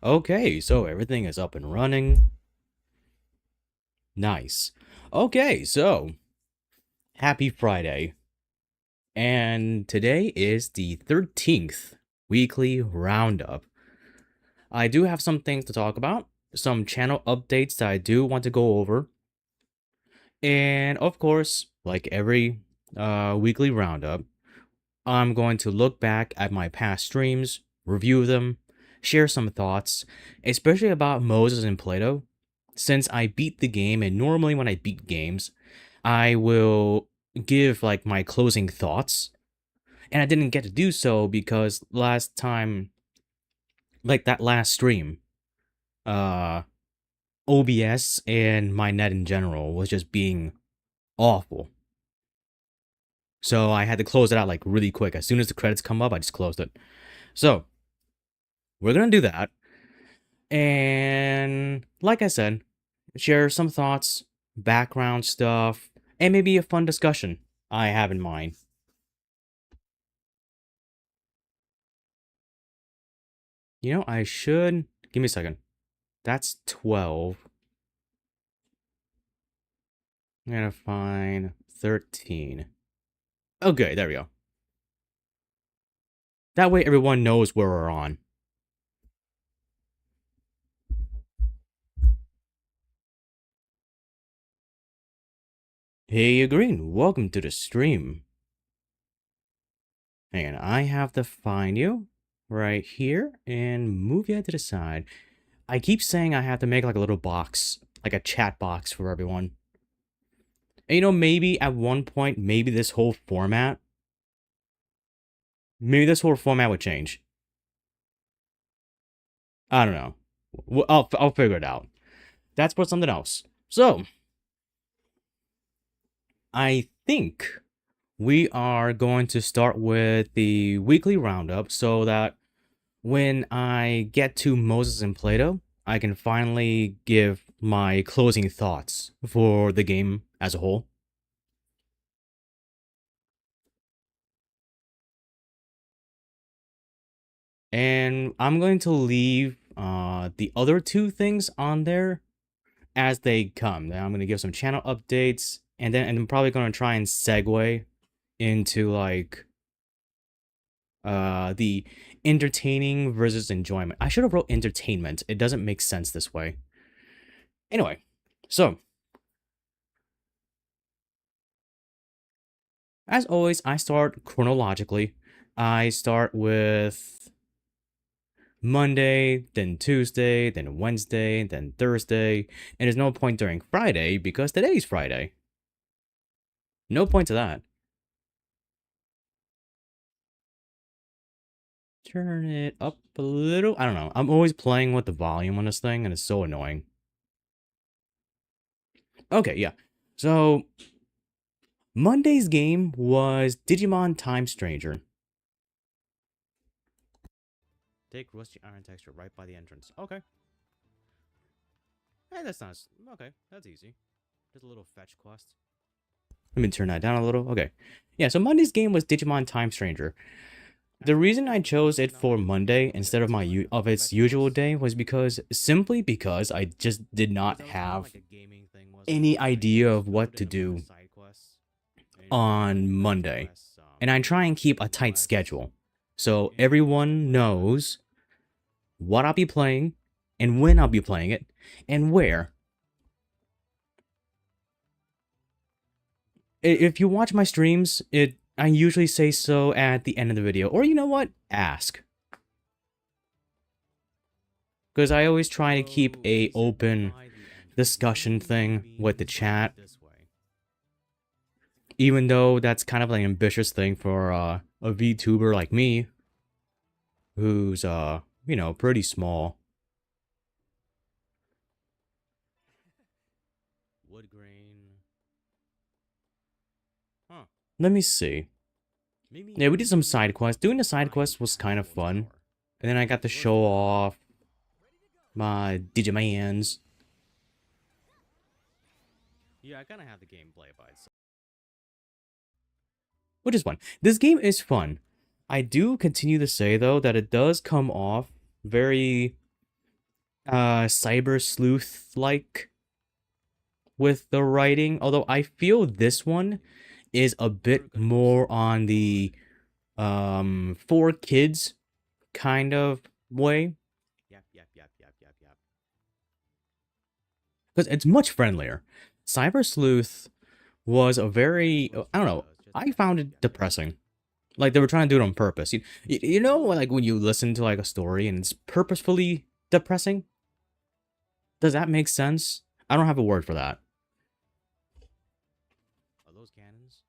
Okay, so everything is up and running. Nice. Okay, so happy Friday. And today is the 13th weekly roundup. I do have some things to talk about, some channel updates that I do want to go over. And of course, like every weekly roundup, I'm going to look back at my past streams, review them, share some thoughts, especially about Moses and Plato, since I beat the game, and normally when I beat games, I will give like my closing thoughts, and I didn't get to do so because last time, like that last stream, uh, OBS and my net in general was just being awful. So I had to close it out like really quick. As soon as the credits come up, I just closed it. So we're gonna do that. And like I said, share some thoughts, background stuff, and maybe a fun discussion I have in mind. You know, I should. Give me a second. That's 12. I'm gonna find 13. Okay, there we go. That way everyone knows where we're on. Hey, Green, welcome to the stream. And I have to find you right here and move you to the side. I keep saying I have to make like a little box, like a chat box for everyone. And you know, maybe at one point, maybe this whole format would change. I don't know. I'll figure it out. That's for something else. So, I think we are going to start with the weekly roundup so that when I get to Moses and Plato, I can finally give my closing thoughts for the game as a whole. And I'm going to leave the other two things on there as they come. Then I'm going to give some channel updates, and I'm probably going to try and segue into like the entertaining versus enjoyment. I should have wrote entertainment. It doesn't make sense this way. Anyway, so as always, I start chronologically. I start with Monday, then Tuesday, then Wednesday, then Thursday, and there's no point during Friday because today's Friday. No point to that. Turn it up a little. I don't know. I'm always playing with the volume on this thing, and it's so annoying. Okay, yeah. So, Monday's game was Digimon Time Stranger. Take rusty iron texture right by the entrance. Okay. Hey, that's nice. Okay, that's easy. Just a little fetch quest. Let me turn that down a little. Okay. Yeah, so Monday's game was Digimon Time Stranger. The reason I chose it for Monday instead of its usual day was simply because I just did not have any idea of what to do on Monday. And I try and keep a tight schedule so everyone knows what I'll be playing and when I'll be playing it and where. If you watch my streams, I usually say so at the end of the video. Or you know what? Ask. Because I always try to keep a open discussion thing with the chat. Even though that's kind of like an ambitious thing for a VTuber like me. Who's, you know, pretty small. Wood grain. Huh. Let me see. Yeah, we did some side quests. Doing the side quests was kind of fun. And then I got to show off my Digimans. Yeah, I kind of have the gameplay by itself. Which is fun. This game is fun. I do continue to say, though, that it does come off very cyber sleuth like with the writing, although I feel this one is a bit more on the for kids kind of way. Yep. Because it's much friendlier. Cyber Sleuth was a very, I don't know, I found it depressing. Like they were trying to do it on purpose. You know, like when you listen to like a story and it's purposefully depressing? Does that make sense? I don't have a word for that. Are those cannons?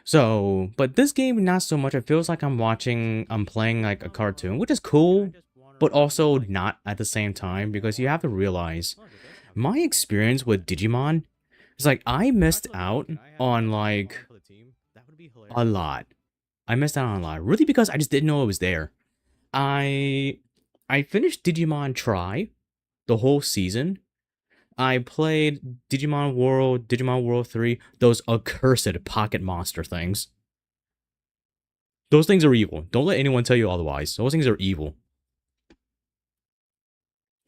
So, but this game, not so much. It feels like I'm playing like a cartoon, which is cool, but also not at the same time because you have to realize my experience with Digimon is like I missed out on like a lot. I missed out on a lot, really because I just didn't know it was there. I I finished Digimon Tri, the whole season. I played Digimon World 3, those accursed pocket monster things. Those things are evil. Don't let anyone tell you otherwise. Those things are evil.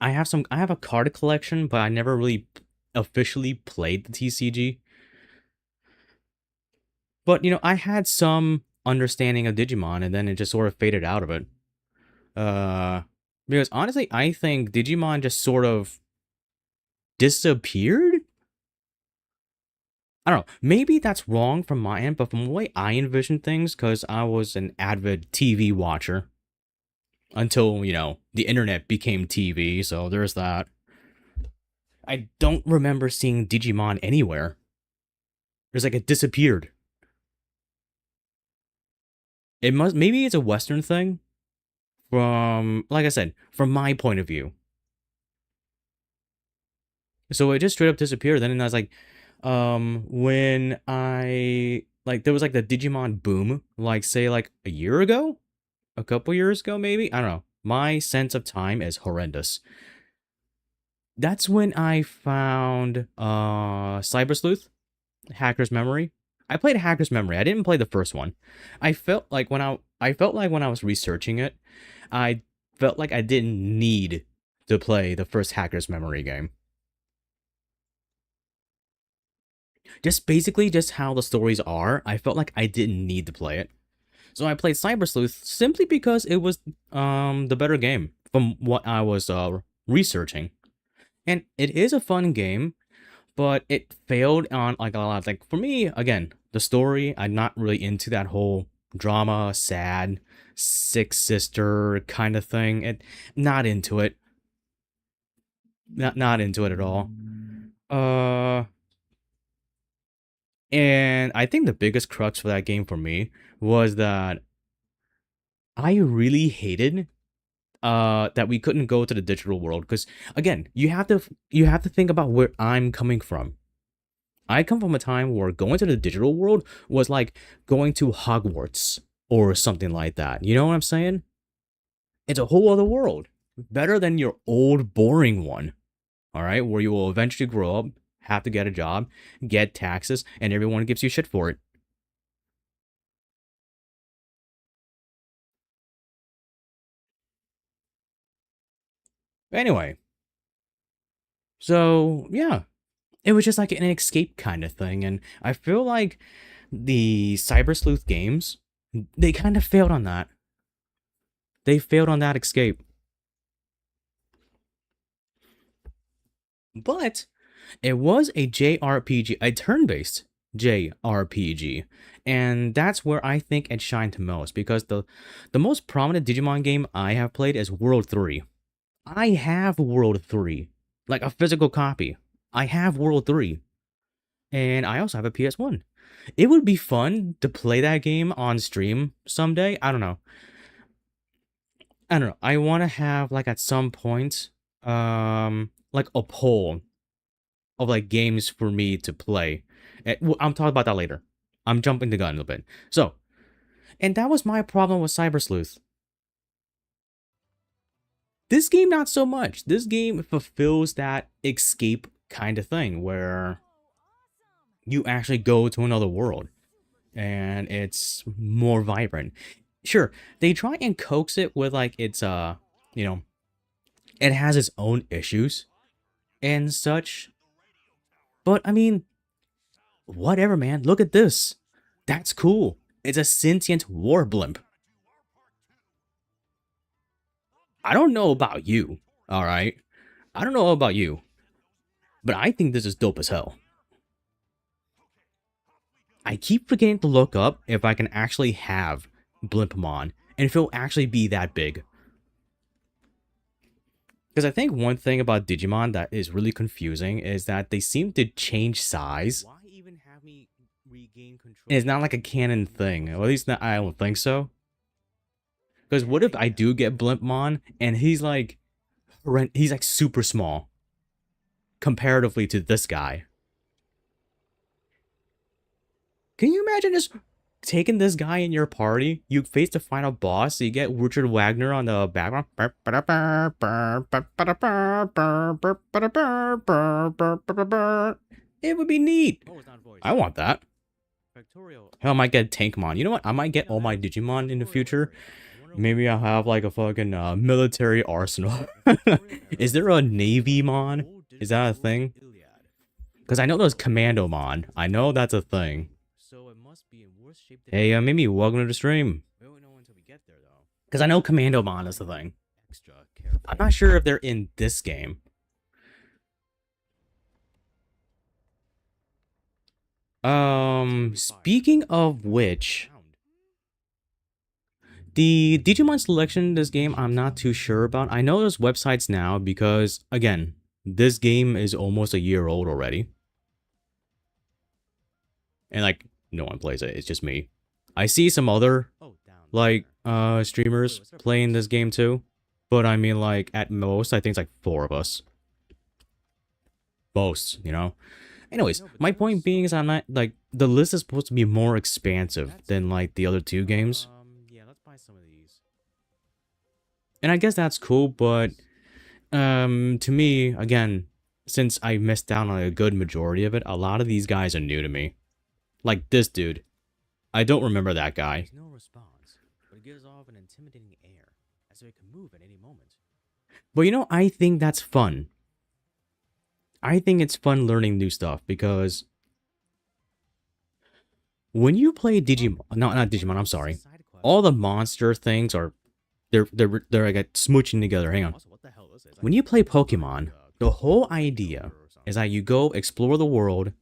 I have a card collection, but I never really officially played the TCG. But, you know, I had some understanding of Digimon, and then it just sort of faded out of it. Because honestly, I think Digimon just sort of disappeared? I don't know. Maybe that's wrong from my end, but from the way I envision things, because I was an avid TV watcher until, you know, the internet became TV, so there's that. I don't remember seeing Digimon anywhere. It's like it disappeared. Maybe it's a Western thing from, like I said, from my point of view. So it just straight up disappeared. Then I was like, when I, like, there was like the Digimon boom, like, say, like a year ago? A couple years ago, maybe? I don't know. My sense of time is horrendous. That's when I found Cyber Sleuth, Hacker's Memory. I played Hacker's Memory. I didn't play the first one. I felt like when I was researching it, I felt like I didn't need to play the first Hacker's Memory game. Just basically just how the stories are, I felt like I didn't need to play it. So I played Cyber Sleuth simply because it was the better game from what I was researching. And it is a fun game, but it failed on like a lot. Like for me, again, the story, I'm not really into that whole drama, sad, sick sister kind of thing. Not into it. Not into it at all. Uh and I think the biggest crux for that game for me was that I really hated that we couldn't go to the digital world because again, you have to think about where I'm coming from. I come from a time where going to the digital world was like going to Hogwarts or something like that. You know what I'm saying? It's a whole other world. Better than your old boring one. All right, where you will eventually grow up, have to get a job, get taxes, and everyone gives you shit for it. Anyway, so yeah, it was just like an escape kind of thing, and I feel like the Cyber Sleuth games, they kind of failed on that. They failed on that escape. But it was a JRPG, a turn-based JRPG. And that's where I think it shined most because the most prominent Digimon game I have played is World 3. I have World 3, like a physical copy. I have World 3. And I also have a PS1. It would be fun to play that game on stream someday. I don't know. I don't know. I want to have like at some point like a poll of like games for me to play. I'm talking about that later. I'm jumping the gun a little bit. So, and that was my problem with Cyber Sleuth. This game, not so much. This game fulfills that escape kind of thing where you actually go to another world and it's more vibrant. Sure, they try and coax it with like it's you know, it has its own issues and such. But I mean, whatever, man. Look at this. That's cool. It's a sentient war blimp. I don't know about you, alright? I don't know about you, but I think this is dope as hell. I keep forgetting to look up if I can actually have Blimpmon, and if it'll actually be that big. Because I think one thing about Digimon that is really confusing is that they seem to change size. Why even have me regain control? And it's not like a canon thing, or at least not, I don't think so. Because what if I do get Blimpmon and he's like super small comparatively to this guy? Can you imagine just taking this guy in your party? You face the final boss, so you get Richard Wagner on the background. It would be neat. I want that. Hell, I might get Tankmon. You know what? I might get all my Digimon in the future. Maybe I'll have like a fucking military arsenal. Is there a Navy-mon? Is that a thing? Because I know there's Commando-mon. I know that's a thing. Hey, Mimi, welcome to the stream. Because I know Commando-mon is the thing. I'm not sure if they're in this game. Speaking of which, the Digimon selection in this game, I'm not too sure about. I know there's websites now because, again, this game is almost a year old already. And, like, no one plays it. It's just me. I see some other, like, streamers playing this game too. But, I mean, like, at most, I think it's like 4 of us. Most, you know? Anyways, my point being is I'm not, like, the list is supposed to be more expansive than, like, the other 2 games. Yeah, let's buy some of these. And I guess that's cool, but, to me, again, since I missed out on a good majority of it, a lot of these guys are new to me. Like this dude. I don't remember that guy. No response, but it gives off an intimidating air, as if it can move at any moment. But you know, I think that's fun. I think it's fun learning new stuff because when you play Digimon, not Digimon, I'm sorry. All the monster things are they're like smooching together. Hang on. When you play Pokemon, the whole idea is that you go explore the world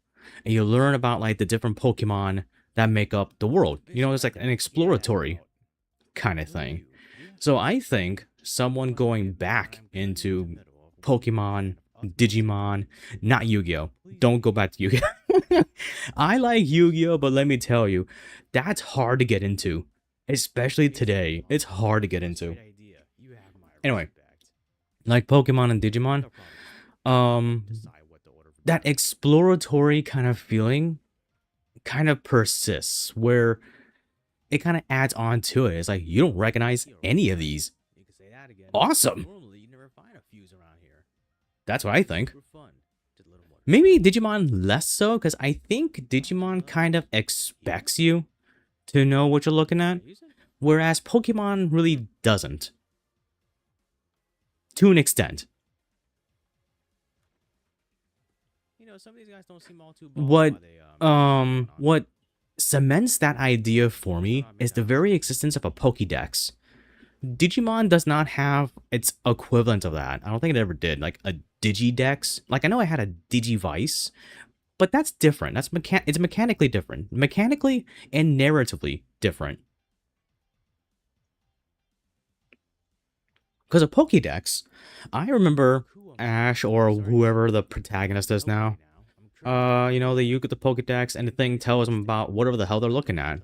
and you learn about like the different Pokemon that make up the world. You know, it's like an exploratory kind of thing. So I think someone going back into Pokemon, Digimon, not Yu-Gi-Oh! Don't go back to Yu-Gi-Oh! I like Yu-Gi-Oh! But let me tell you, that's hard to get into. Especially today. It's hard to get into. Anyway, like Pokemon and Digimon, that exploratory kind of feeling kind of persists, where it kind of adds on to it. It's like, you don't recognize any of these. Awesome. That's what I think. Maybe Digimon less so, because I think Digimon kind of expects you to know what you're looking at, whereas Pokemon really doesn't. To an extent. What cements that idea for me is the very existence of a Pokédex. Digimon does not have its equivalent of that. I don't think it ever did. Like a Digidex. Like, I know I had a Digivice, but that's different. It's mechanically different. Mechanically and narratively different. Because a Pokédex, I remember Ash or whoever the protagonist is now. You know, you get the Pokédex and the thing tells them about whatever the hell they're looking at.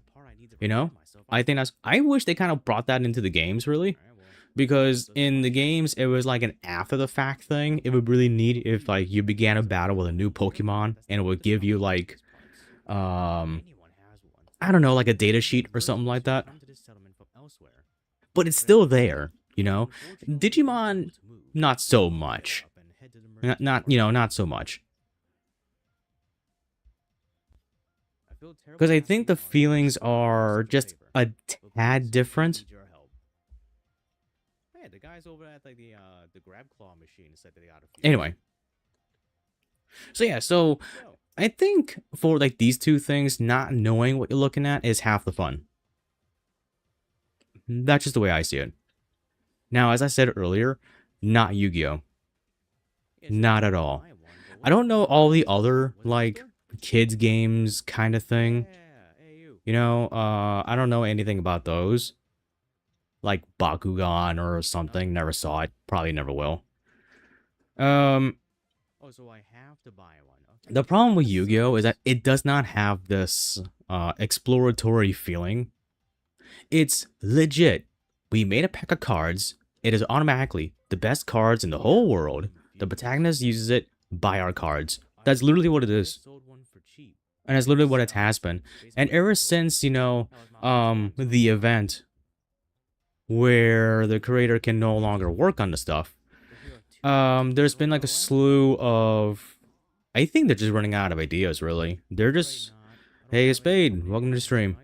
You know? I wish they kind of brought that into the games, really. Because in the games, it was like an after-the-fact thing. It would really neat if, like, you began a battle with a new Pokemon, and it would give you, like, I don't know, like a data sheet or something like that. But it's still there, you know? Digimon, not so much. Not so much. Because I think the feelings are just a tad different. Yeah, the guys over at like the grab claw machine said that they got a few. Anyway, so yeah, so I think for like these two things, not knowing what you're looking at is half the fun. That's just the way I see it. Now, as I said earlier, not Yu-Gi-Oh. Not at all. I don't know all the other like kids games kind of thing. You know, I don't know anything about those. Like Bakugan or something. Never saw it. Probably never will. Oh, so I have to buy one. Okay. The problem with Yu-Gi-Oh is that it does not have this exploratory feeling. It's legit. We made a pack of cards. It is automatically the best cards in the whole world. The protagonist uses it. Buy our cards. That's literally what it is. And that's literally what it has been. And ever since, you know, the event where the creator can no longer work on the stuff, there's been like a slew of, I think they're just running out of ideas, really. They're just, hey, Spade, welcome to the stream.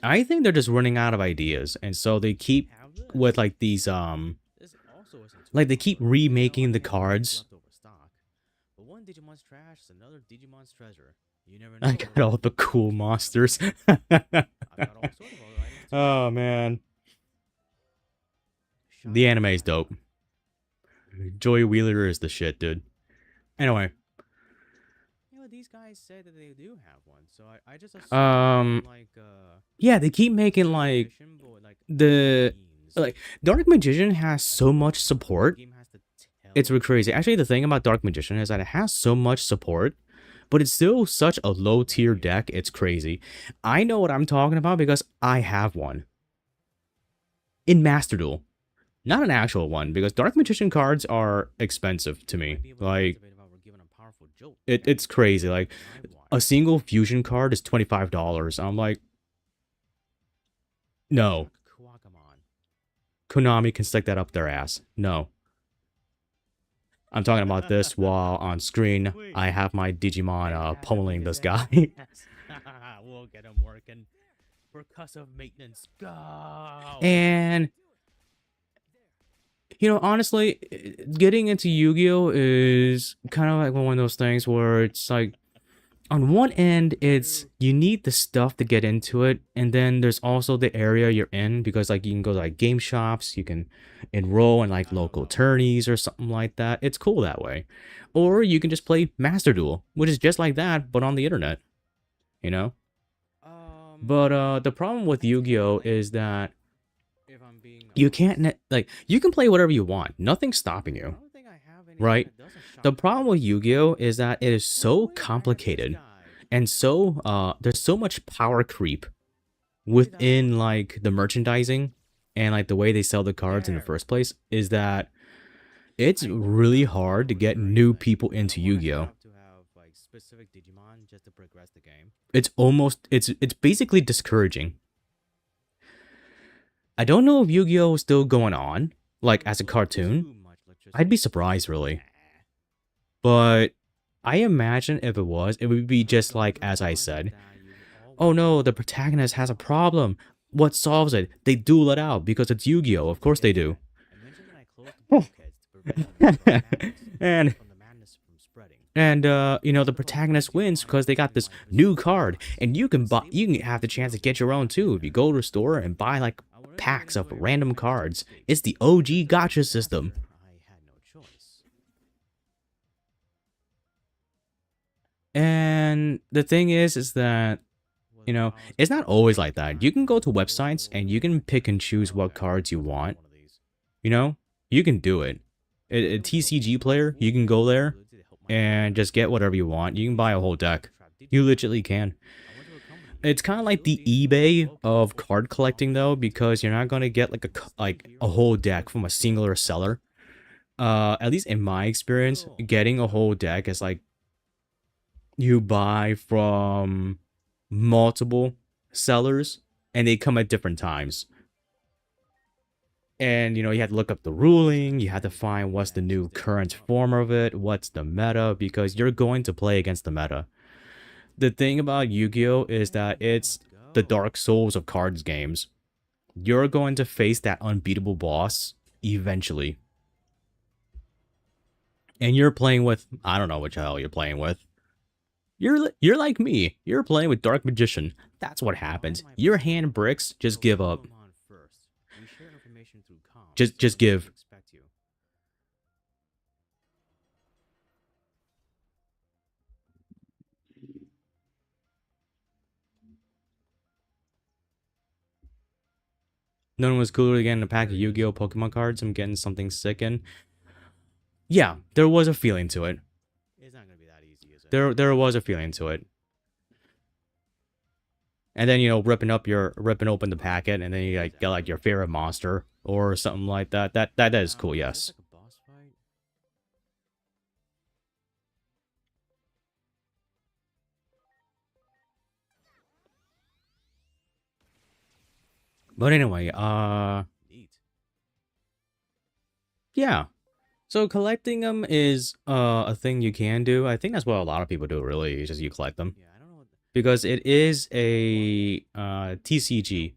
I think they're just running out of ideas, and so they keep with like these, like they keep remaking the cards. But one Digimon's trash is another Digimon's treasure. You never know. I got all the cool monsters. Oh man, the anime is dope. Joey Wheeler is the shit, dude. Anyway. You know, these guys said that they do have one, so I just assume, like, yeah, they keep making, like, the, like, Dark Magician has so much support. It's really crazy. Actually, the thing about Dark Magician is that it has so much support, but it's still such a low-tier deck, it's crazy. I know what I'm talking about because I have one. In Master Duel. Not an actual one, because Dark Magician cards are expensive to me. Like, it's crazy. Like, a single fusion card is $25. I'm like, no. Konami can stick that up their ass. No. I'm talking about this while on screen I have my Digimon pummeling this guy. We'll get him working. Percussive maintenance. Go! And you know, honestly, getting into Yu-Gi-Oh! Is kind of like one of those things where it's like, on one end, it's, you need the stuff to get into it, and then there's also the area you're in, because like you can go to like game shops, you can enroll in like local tourneys or something like that. It's cool that way. Or you can just play Master Duel, which is just like that, but on the internet, you know? But the problem with Yu-Gi-Oh! Is that you can't, like, you can play whatever you want. Nothing's stopping you. Right? The problem with Yu-Gi-Oh! Is that it is so complicated. And so, there's so much power creep within, like, the merchandising and, like, the way they sell the cards in the first place, is that it's really hard to get new people into Yu-Gi-Oh! It's almost, it's basically discouraging. I don't know if Yu-Gi-Oh! Is still going on, like, as a cartoon. I'd be surprised, really. But I imagine if it was, it would be just like, as I said. Oh no, the protagonist has a problem. What solves it? They duel it out, because it's Yu-Gi-Oh! Of course they do. And you know, the protagonist wins because they got this new card, and you can have the chance to get your own too if you go to a store and buy like packs of random cards. It's the OG gacha system. And the thing is that, you know, it's not always like that. You can go to websites and you can pick and choose what cards you want. You know, you can do it. A TCG player, you can go there and just get whatever you want. You can buy a whole deck. You literally can. It's kind of like the eBay of card collecting, though, because you're not going to get like a whole deck from a singular seller. At least in my experience, getting a whole deck is like you buy from multiple sellers, and they come at different times. And, you know, you have to look up the ruling, you have to find what's the new current form of it, what's the meta, because you're going to play against the meta. The thing about Yu-Gi-Oh! Is that it's the Dark Souls of cards games. You're going to face that unbeatable boss eventually. And you're playing with, I don't know which hell you're playing with. You're like me. You're playing with Dark Magician. That's what happens. Your hand bricks, just give up. Just give. None was cooler to get a pack of Yu-Gi-Oh! Pokemon cards. I'm getting something sick in. Yeah, there was a feeling to it. It's not gonna be that easy, is it? There was a feeling to it. And then, you know, ripping open the packet, and then you like get like your favorite monster or something like that. That is cool, yes. But anyway, yeah. So collecting them is a thing you can do. I think that's what a lot of people do, really, is just you collect them. Because it is a TCG.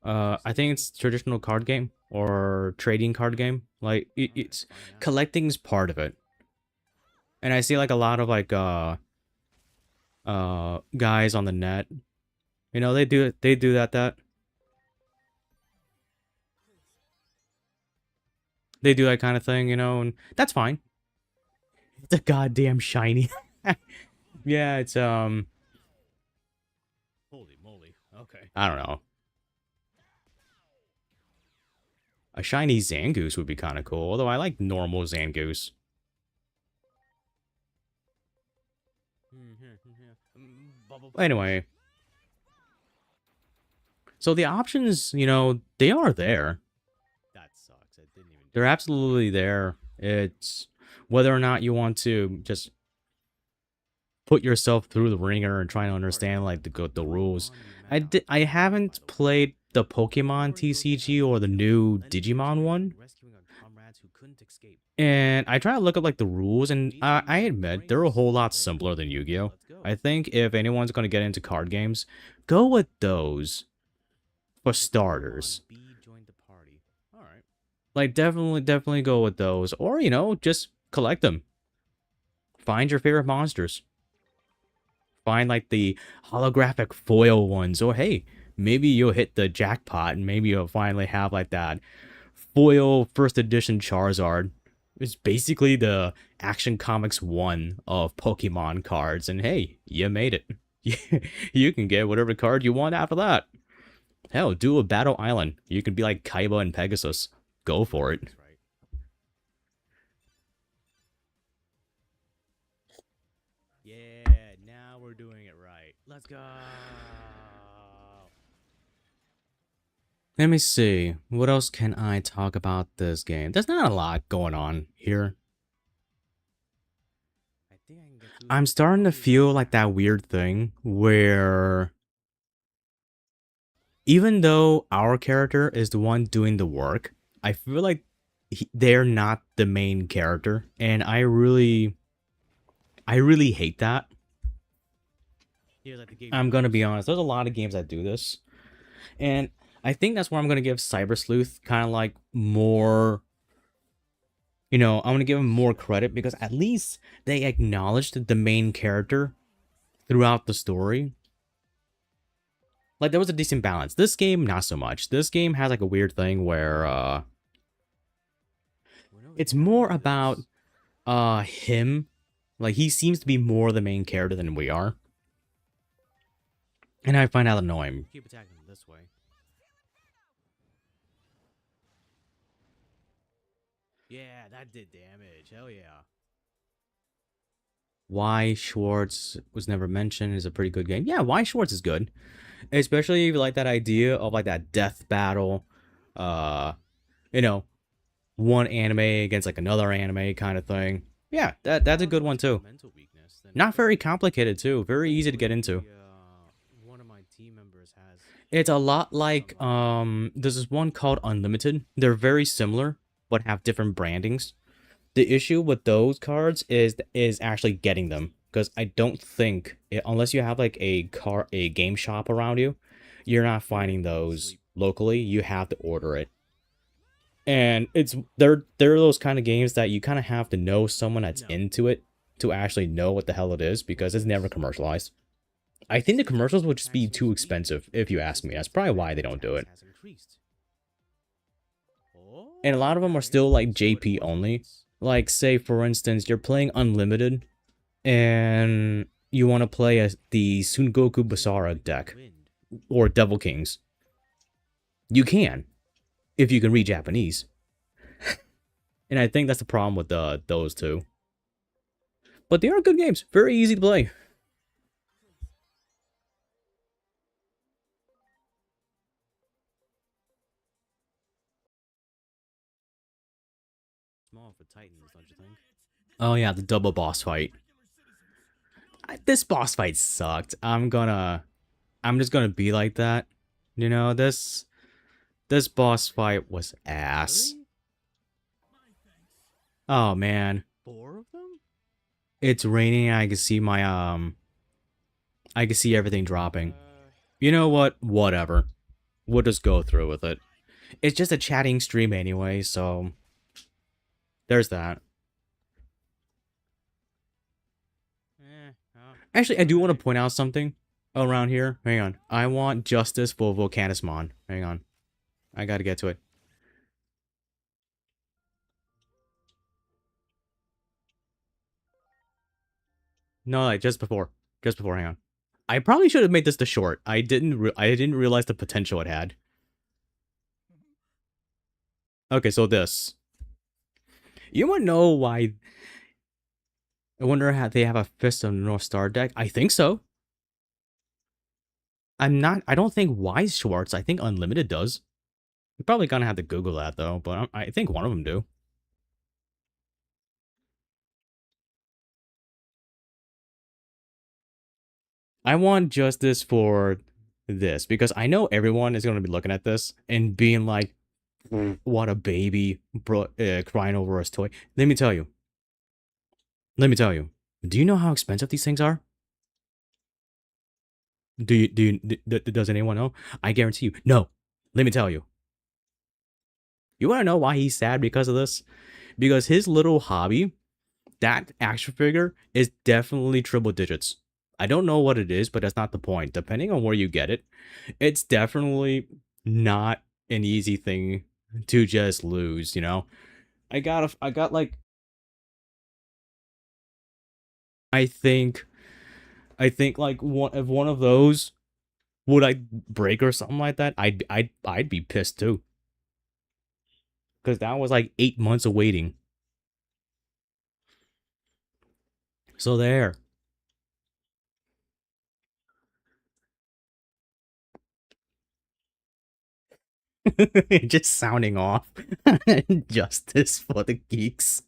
I think it's traditional card game or trading card game. Like it's collecting's part of it. And I see like a lot of like guys on the net. You know, they do that. They do that kind of thing, you know, and that's fine. It's a goddamn shiny. Yeah, it's holy moly. Okay. I don't know. A shiny Zangoose would be kind of cool, although I like normal Zangoose. Anyway. So the options, you know, they are there. That sucks. They're absolutely there. It's whether or not you want to just put yourself through the ringer and try to understand like the rules. I haven't played the Pokemon TCG or the new Digimon one. And I try to look up like the rules, and I admit they're a whole lot simpler than Yu-Gi-Oh! I think if anyone's going to get into card games, go with those for starters. Like definitely go with those, or you know, just collect them. Find your favorite monsters. Find like the holographic foil ones, or hey, maybe you'll hit the jackpot and maybe you'll finally have like that foil first edition Charizard. It's basically the Action Comics 1 of Pokemon cards, and hey, you made it. You can get whatever card you want after that. Hell, do a Battle Island. You can be like Kaiba and Pegasus. Go for it. Yeah, now we're doing it right. Let's go. Let me see. What else can I talk about this game? There's not a lot going on here. I'm starting to feel like that weird thing where even though our character is the one doing the work, I feel like they're not the main character, and I really hate that. I'm gonna be honest, there's a lot of games that do this, and I think that's where I'm gonna give Cyber Sleuth kind of like more, you know, I'm gonna give him more credit because at least they acknowledged the main character throughout the story. Like there was a decent balance. This game, not so much. This game has like a weird thing where it's more about him. Like he seems to be more the main character than we are. And I find that annoying. Keep attacking him this way. Yeah, that did damage. Hell yeah. Why Schwartz was never mentioned is a pretty good game. Yeah, Why Schwartz is good. Especially if you like that idea of like that death battle. You know, one anime against like another anime kind of thing. Yeah, that's a good one too. Not very complicated too. Very easy to get into. It's a lot like there's this one called Unlimited. They're very similar, but have different brandings. The issue with those cards is actually getting them, because I don't think unless you have like a game shop around you, you're not finding those locally, you have to order it. And they're those kind of games that you kind of have to know someone that's into it to actually know what the hell it is, because it's never commercialized. I think the commercials would just be too expensive, if you ask me. That's probably why they don't do it. And a lot of them are still like JP only. Like, say for instance, you're playing Unlimited, and you want to play the Sungoku Basara deck, or Devil Kings. You can, if you can read Japanese. And I think that's the problem with those two. But they are good games. Very easy to play. Small for Titans, don't you think? Oh yeah, the double boss fight. This boss fight sucked. I'm just gonna be like that. You know, this boss fight was ass. Really? Oh man. 4 of them? It's raining. I can see my I can see everything dropping. You know what? Whatever. We'll just go through with it. It's just a chatting stream anyway, so there's that. Actually, I do want to point out something around here. Hang on. I want justice for Volcanismon. Hang on. I gotta get to it. No, like just before. Just before, hang on. I probably should have made this the short. I didn't realize the potential it had. Okay, so this. You want to know why... I wonder how they have a Fist of the North Star deck. I think so. I don't think Wise Schwartz. I think Unlimited does. I'm probably gonna have to Google that though, but I think one of them do. I want justice for this, because I know everyone is going to be looking at this and being like, what a baby, bro, crying over his toy. Let me tell you. Do you know how expensive these things are? Does anyone know? I guarantee you. No. Let me tell you. You want to know why he's sad because of this? Because his little hobby, that action figure, is definitely triple digits. I don't know what it is, but that's not the point. Depending on where you get it, it's definitely not an easy thing to just lose, you know? I got like... I think like one of those would I break or something like that, I'd be pissed too. Cause that was like 8 months of waiting. So there. Just sounding off. Justice for the geeks.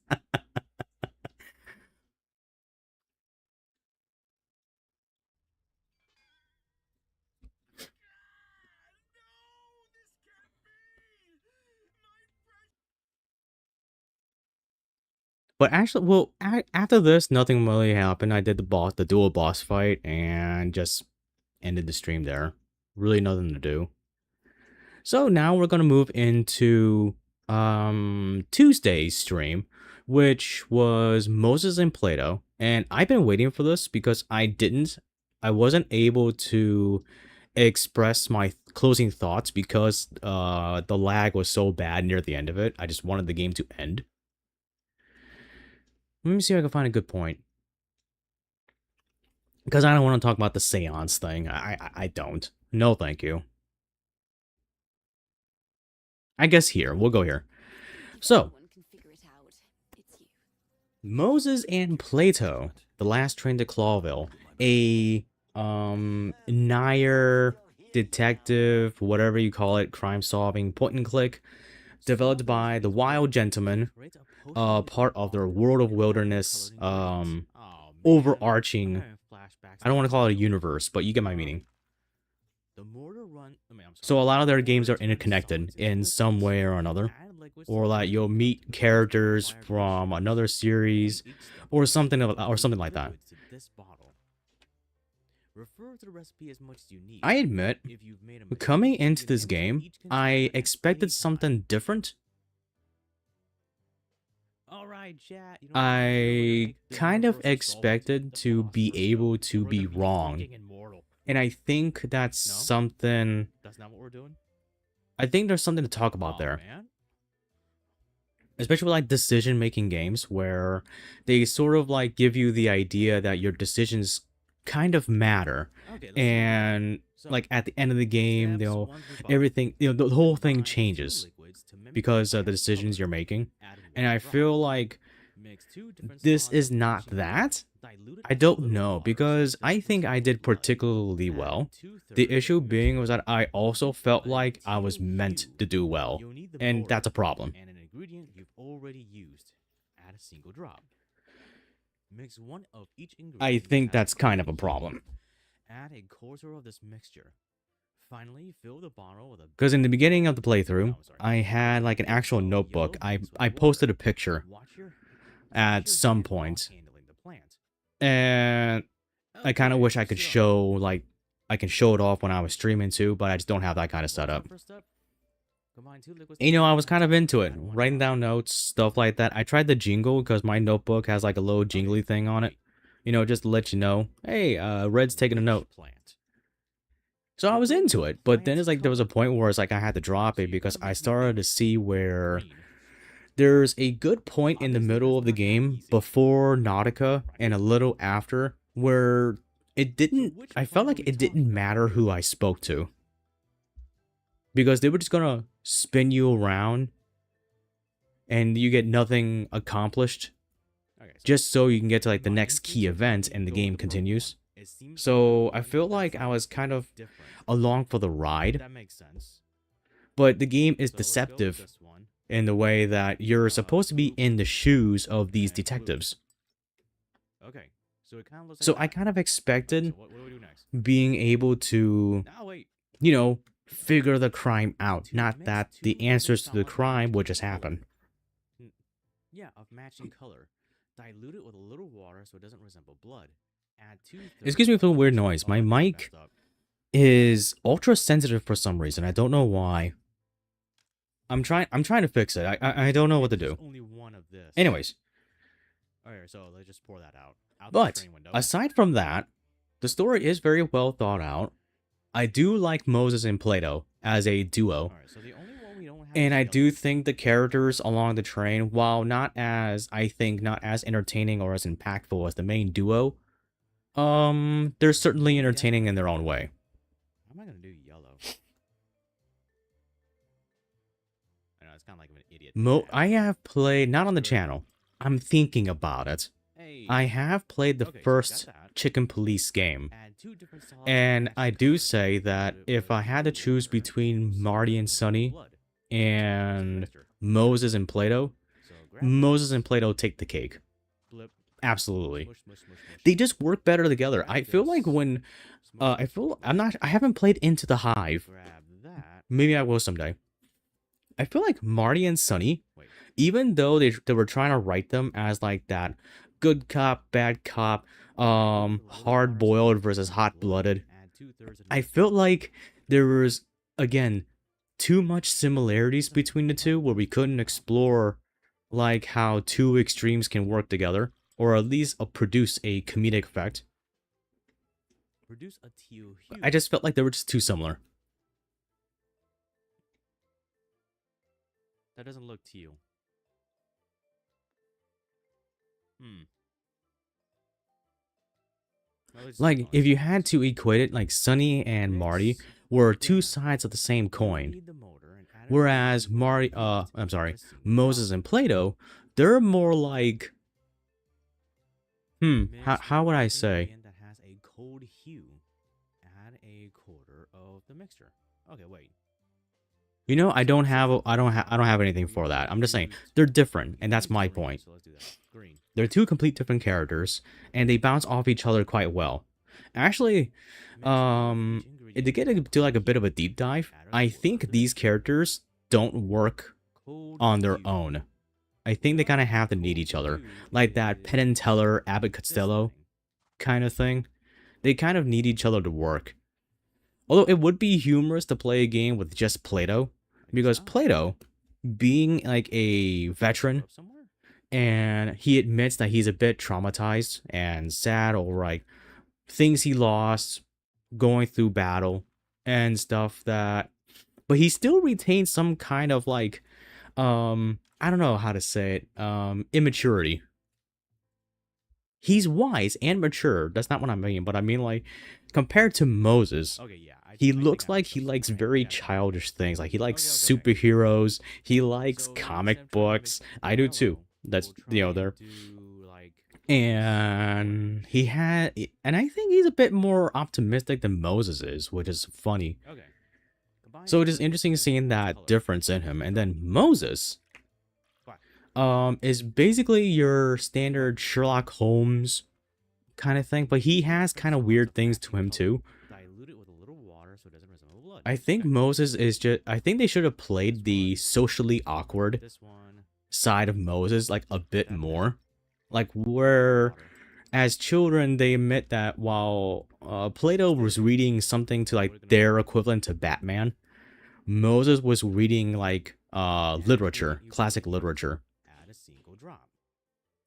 But actually, well, after this, nothing really happened. I did the dual boss fight, and just ended the stream there. Really nothing to do. So now we're gonna move into Tuesday's stream, which was Moses and Plato. And I've been waiting for this because I wasn't able to express my closing thoughts because the lag was so bad near the end of it. I just wanted the game to end. Let me see if I can find a good point. Because I don't want to talk about the seance thing. I don't. No, thank you. I guess here. We'll go here. So, Moses and Plato, the last train to Clawville, a Nair detective, whatever you call it, crime solving point and click, developed by the Wild Gentleman, part of their World of Wilderness overarching, I don't want to call it a universe, but you get my meaning. So a lot of their games are interconnected in some way or another, or like you'll meet characters from another series or something like that. I admit, coming into this game, I expected something different. I kind of expected to be able to be wrong. And I think that's something. I think there's something to talk about there. Especially with, like, decision-making games where they sort of like give you the idea that your decisions kind of matter. And like at the end of the game, everything, the whole thing changes because of the decisions you're making. And I feel like this is not that. I don't know, because I think I did particularly well. The issue being was that I also felt like I was meant to do well, and that's a problem. And an ingredient you've already used. Add a single drop. Mix one of each ingredient. I think that's kind of a problem. Add a quarter of this mixture. Finally, fill the bottle with a. Because in the beginning of the playthrough, I had like an actual notebook. I posted a picture at some point, and I kind of wish I could show, like, I can show it off when I was streaming too, but I just don't have that kind of setup. I was kind of into it, writing down notes, stuff like that. I tried the jingle because my notebook has like a little jingly thing on it, just to let you know, hey, Red's taking a note. So I was into it, but then it's like there was a point where it's like I had to drop it because I started to see where there's a good point in the middle of the game before Nautica and a little after where I felt like it didn't matter who I spoke to, because they were just gonna spin you around and you get nothing accomplished just so you can get to like the next key event and the game continues. So I feel like I was kind of along for the ride, but the game is deceptive in the way that you're supposed to be in the shoes of these detectives. So I kind of expected being able to, figure the crime out, not that the answers to the crime would just happen. Yeah, of matching color. Dilute it with a little water so it doesn't resemble blood. Add 2/3. Excuse me for the weird noise. My mic is ultra sensitive for some reason. I don't know why. I'm trying to fix it. I don't know what to do. Only one of this. Anyways. Alright, so let's just pour that out. But aside from that, the story is very well thought out. I do like Moses and Plato as a duo. And I do think the characters along the train, while not as entertaining or as impactful as the main duo, they're certainly entertaining in their own way. I'm not gonna do yellow. I know, it's kind of like an idiot. I have played, not on the channel, I'm thinking about it. I have played the first Chicken Police game, and I do say that if I had to choose between Marty and Sonny and Moses and Plato, Moses and Plato take the cake. Absolutely. They just work better together. I feel like when I haven't played Into the Hive. Maybe I will someday. I feel like Marty and Sonny, even though they were trying to write them as like that good cop, bad cop, hard-boiled versus hot-blooded, I felt like there was, again, too much similarities between the two where we couldn't explore like how two extremes can work together, or at least produce a comedic effect. I just felt like they were just too similar. That doesn't look teal. Like, if you had to equate it, like Sonny and Marty were two sides of the same coin. Whereas Moses and Plato, they're more like, how would I say? That has a cold hue. Add a quarter of the mixture. Okay, wait. I don't have anything for that. I'm just saying they're different, and that's my point. They're two complete different characters, and they bounce off each other quite well. Actually, to get into like a bit of a deep dive, I think these characters don't work on their own. I think they kind of have to need each other, like that Penn and Teller, Abbott Costello kind of thing. They kind of need each other to work. Although it would be humorous to play a game with just Plato, because Plato, being like a veteran, and he admits that he's a bit traumatized and sad, or like things he lost going through battle and stuff, that but he still retains some kind of like I don't know how to say it, immaturity. He's wise and mature. That's not what I mean, but I mean like compared to Moses, Okay, yeah. he looks like he likes very childish things. Like he likes superheroes, he likes comic books. I do too. That's there. And and I think he's a bit more optimistic than Moses is, which is funny. So it is interesting seeing that difference in him. And then Moses is basically your standard Sherlock Holmes kind of thing, but he has kind of weird things to him too. I think Moses is just I think they should have played the socially awkward side of Moses like a bit more. Like where as children they admit that while Plato was reading something to like their equivalent to Batman, Moses was reading like literature, classic literature.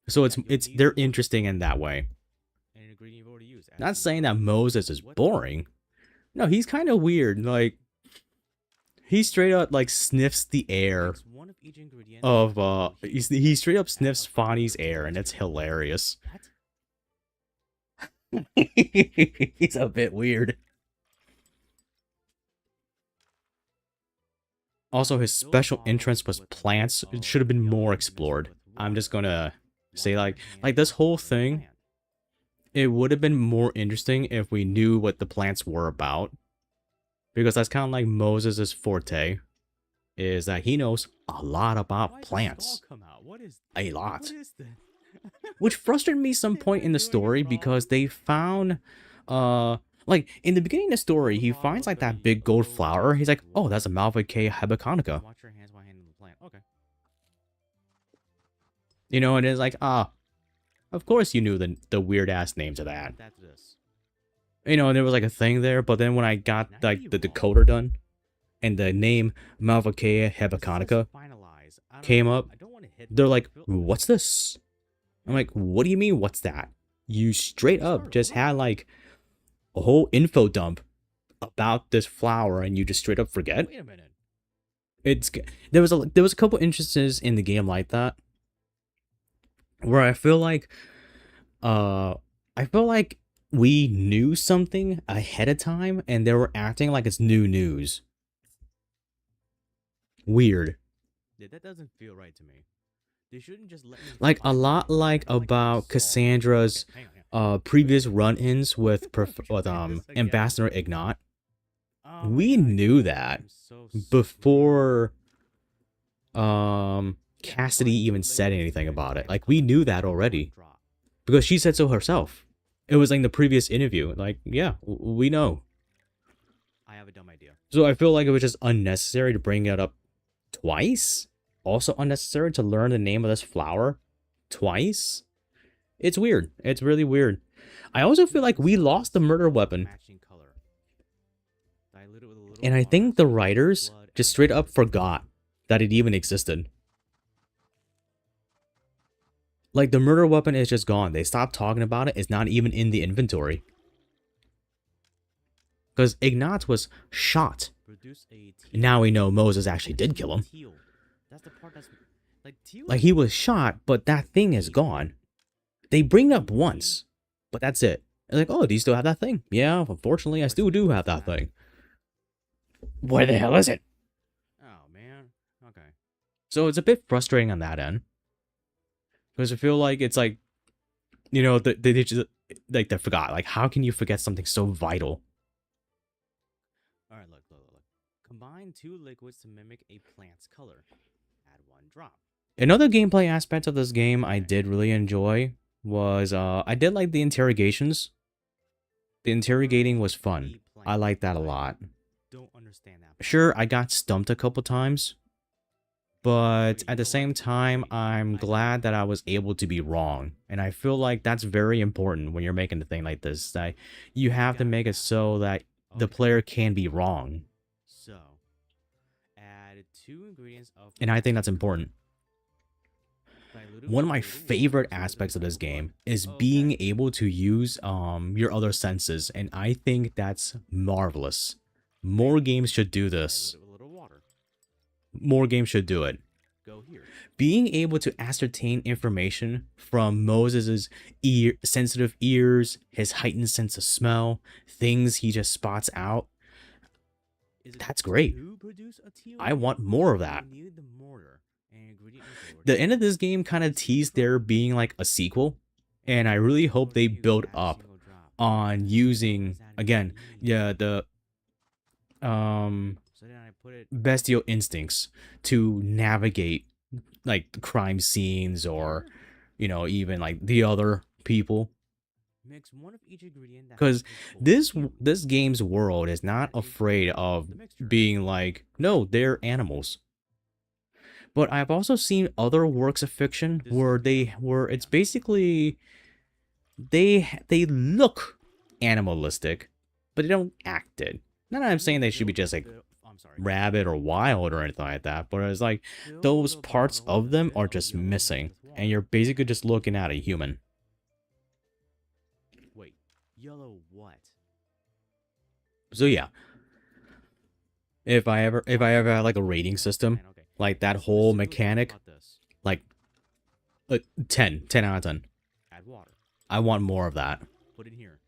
So it's they're interesting in that way. Not saying that Moses is boring. No, he's kind of weird. Like he straight up like sniffs the air of he straight up sniffs Fonny's air, and it's hilarious. He's a bit weird. Also, his special interest was plants. It should have been more explored. I'm just gonna say like this whole thing, it would have been more interesting if we knew what the plants were about. Because that's kind of like Moses' forte, is that he knows a lot about plants. A lot. Which frustrated me some point in the story because they found, like, in the beginning of the story, he finds, like, that big gold flower. He's like, oh, that's a Malvaceae hebeconica. You know, and it's like, of course you knew the weird-ass names of that. You know, and there was, like, a thing there, but then when I got, like, the decoder done, and the name Malvaceae hebeconica came up, they're like, what's this? I'm like, what do you mean, what's that? You straight up just had, like, a whole info dump about this flower, and you just straight up forget? Wait a minute. There was a couple instances in the game like that, where I feel like we knew something ahead of time, and they were acting like it's new news. Weird. Yeah, that doesn't feel right to me. They shouldn't just let me like a lot like about Cassandra's previous run-ins with Ambassador Ignat. We knew that before Cassidy even said anything about it. Like, we knew that already because she said so herself. It was like the previous interview. Like, yeah, we know. I have a dumb idea. So I feel like it was just unnecessary to bring it up twice. Also unnecessary to learn the name of this flower twice. It's weird. It's really weird. I also feel like we lost the murder weapon. And I think the writers just straight up forgot that it even existed. Like, the murder weapon is just gone. They stopped talking about it. It's not even in the inventory. Because Ignat was shot. Now we know Moses actually did kill him. Like, he was shot, but that thing is gone. They bring it up once, but that's it. They're like, oh, do you still have that thing? Yeah, unfortunately, I still do have that thing. Where the hell is it? Oh, man. Okay. So it's a bit frustrating on that end. Because I feel like it's like, you know, they just, like, they forgot. Like, how can you forget something so vital? Alright, look. Combine two liquids to mimic a plant's color. Add one drop. Another gameplay aspect of this game I did really enjoy was, I did like the interrogations. The interrogating was fun. I liked that a lot. Sure, I got stumped a couple times. but at the same time, I'm glad that I was able to be wrong. And I feel like that's very important when you're making a thing like this, that you have to make it so that the player can be wrong. So, add 2 ingredients of And I think that's important. diluted One of with my a little water favorite so it aspects of this resembles blood. game is Okay. being able to use your other senses, and I think that's marvelous. More games should do this. Dilute it with a little water. More games should do it. Go here. Being able to ascertain information from Moses's sensitive ears, his heightened sense of smell, things he just spots out. Is it That's great. to produce a teal I wood? want more of that. We needed the mortar and ingredient imported. The end of this game kind of teased there being like a sequel, and I really hope they Use build that up single drop. on using Is that again, ingredient? yeah, the So then I put it bestial instincts to navigate like the crime scenes or even like the other people, mix one of each ingredient that because matches both teal. this game's world is not afraid of being like, no, they're animals. But I've also seen other works of fiction where it's basically they look animalistic, but they don't act it. Not that I'm saying they should be just like I'm sorry. rabid or wild or anything like that, but it's like Fill those the parts bottle of with a them bit are of just yellow missing, with and water. you're basically just looking at a human. Wait, yellow what? So yeah, if I ever had like a rating system, Okay. like that whole Specifically mechanic, about this. like 10 out of 10. Add water. I want more of that. Put it here.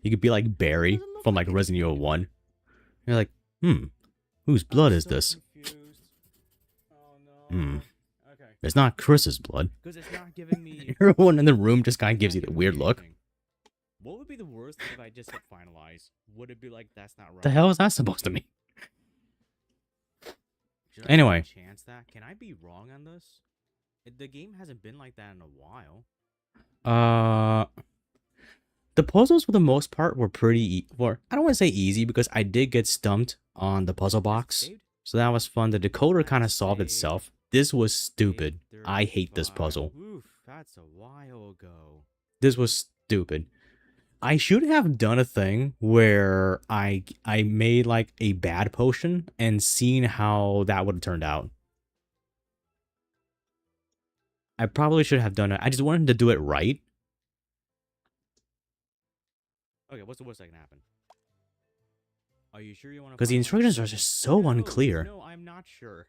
You could be like Barry Doesn't look from like like Resident Evil anything. 1. You're like, whose blood I'm is so this? confused. Oh Hmm. no. Okay. It's not Chris's blood. Because it's not giving me. Everyone in the room just kind of it's gives not you the giving weird me look. anything. What would be the worst if I just hit finalize? Would it be like that's not right? The hell is that supposed to mean? Should I Anyway. chance that? Can I be wrong on this? The game hasn't been like that in a while. The puzzles for the most part were pretty, I don't want to say easy because I did get stumped on the puzzle box. Saved? So that was fun. The decoder kind of That's solved saved. itself. This was stupid. Saved I hate this 35. puzzle. Oof, that's a while ago. This was stupid. I should have done a thing where I made like a bad potion and seen how that would have turned out. I probably should have done it. I just wanted to do it right. Okay, what's the worst that can happen? Are you sure you want to? Because the instructions are just so unclear. No, I'm not sure.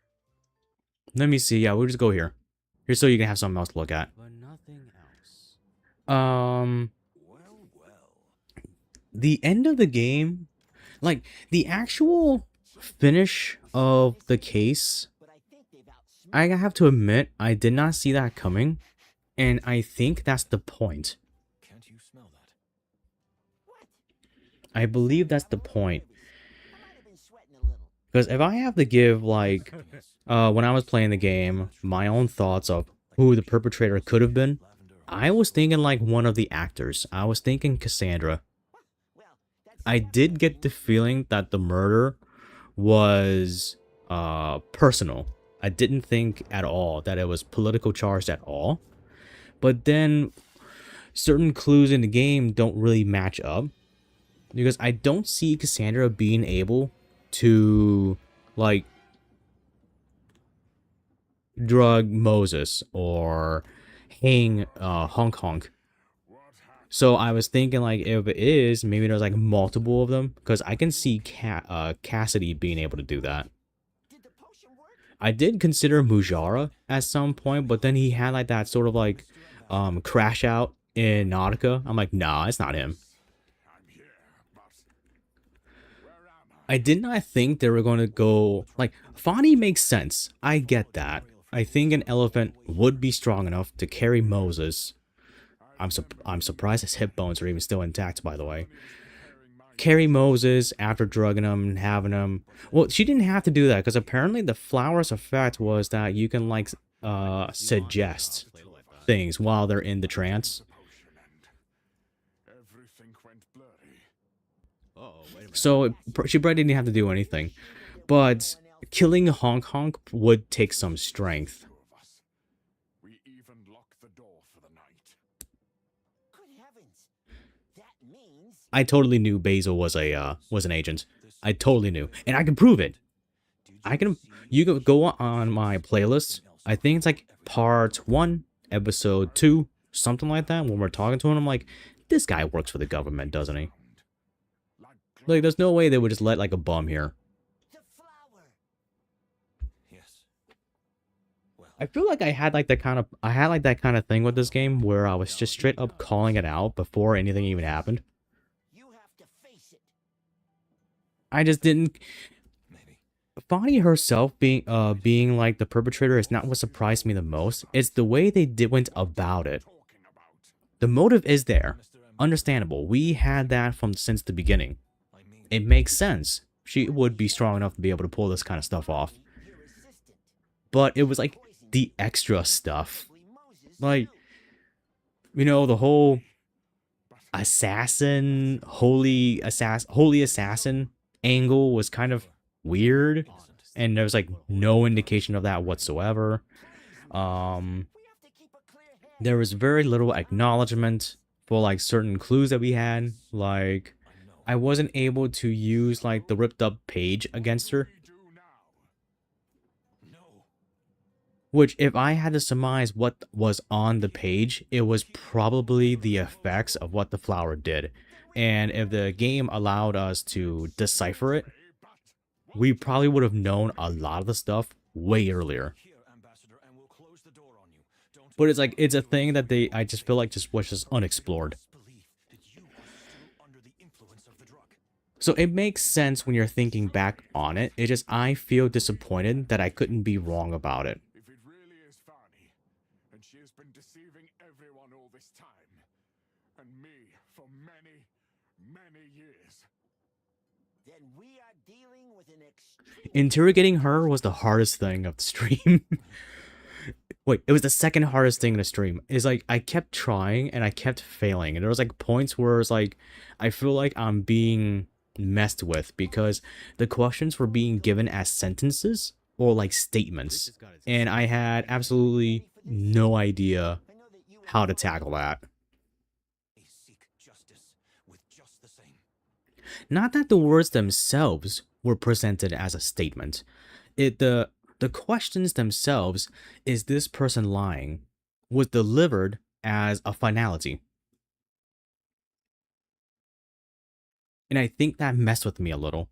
Let me see. Yeah, we'll just go here. Here so you can have something else to look at. But nothing else. The end of the game, like the actual finish of the case, I have to admit, I did not see that coming, and I think that's the point. Can't you smell that? I believe that's the point. Because if I have to give, like, when I was playing the game, my own thoughts of who the perpetrator could have been, I was thinking like one of the actors. I was thinking Cassandra. I did get the feeling that the murder was personal. I didn't think at all that it was political charged at all. But then certain clues in the game don't really match up. Because I don't see Cassandra being able to, like, drug Moses or hang Honk Honk. So I was thinking, like, if it is, maybe there's like multiple of them, because I can see Cassidy being able to do that. I did consider Mujara at some point, but then he had like that sort of like crash out in Nautica. I'm like, nah, it's not him. I did not think they were going to go like Fonny makes sense. I get that. I think an elephant would be strong enough to carry Moses. I'm surprised his hip bones are even still intact, by the way. Carry Moses after drugging him and having him. Well, she didn't have to do that because apparently the flower's effect was that you can like suggest things while they're in the trance. Everything went blurry. Oh, wait a So she probably didn't have to do anything. But killing Honk Honk would take some strength. We even locked the door for the night. Good heavens. That means I totally knew Basil was an agent. I totally knew, and I can prove it. You can go on my playlist. I think it's like part 1, episode 2, something like that. When we're talking to him, I'm like, this guy works for the government, doesn't he? Like, there's no way they would just let like a bum here. the flower. Yes. Well, I feel like I had like that kind of thing with this game where I was just straight up calling it out before anything even happened. You have to face it. I just didn't. maybe. Bonnie herself being like the perpetrator is not what surprised me the most. It's the way they went about it. Talking about. The motive is there, Mr. M. understandable. We had that from since the beginning. I mean, It makes sense. She would be strong enough to be able to pull this kind of stuff off. Your assistant. But it was like the extra stuff, Moses, like too. you know, the whole holy assassin angle was kind of weird. And there was like no indication of that whatsoever. We have to keep a clear head. There was very little acknowledgement for like certain clues that we had. Like, I know. I wasn't able to use like the ripped up page against her. We do now. No. Which, if I had to surmise what was on the page, it was probably the effects of what the flower did. And if the game allowed us to decipher it, we probably would have known a lot of the stuff way earlier. Here, Ambassador, and we'll close the door on you. Don't But it's like, it's a thing that I just feel like just was just unexplored. believe that you are still under the influence of the drug. So it makes sense when you're thinking back on it. It just, I feel disappointed that I couldn't be wrong about it. If it really is Fanny, and she has been deceiving everyone all this time, and me for many, many years. Then we are dealing with an extreme. Interrogating her was the hardest thing of the stream. Wait, it was the second hardest thing in the stream. It's like, I kept trying and I kept failing. And there was like points where it's like, I feel like I'm being messed with because the questions were being given as sentences or like statements. And I had absolutely no idea I know that you and how to your tackle that. They seek justice with just the same. Not that the words themselves were presented as a statement. The questions themselves, is this person lying, was delivered as a finality. And I think that messed with me a little.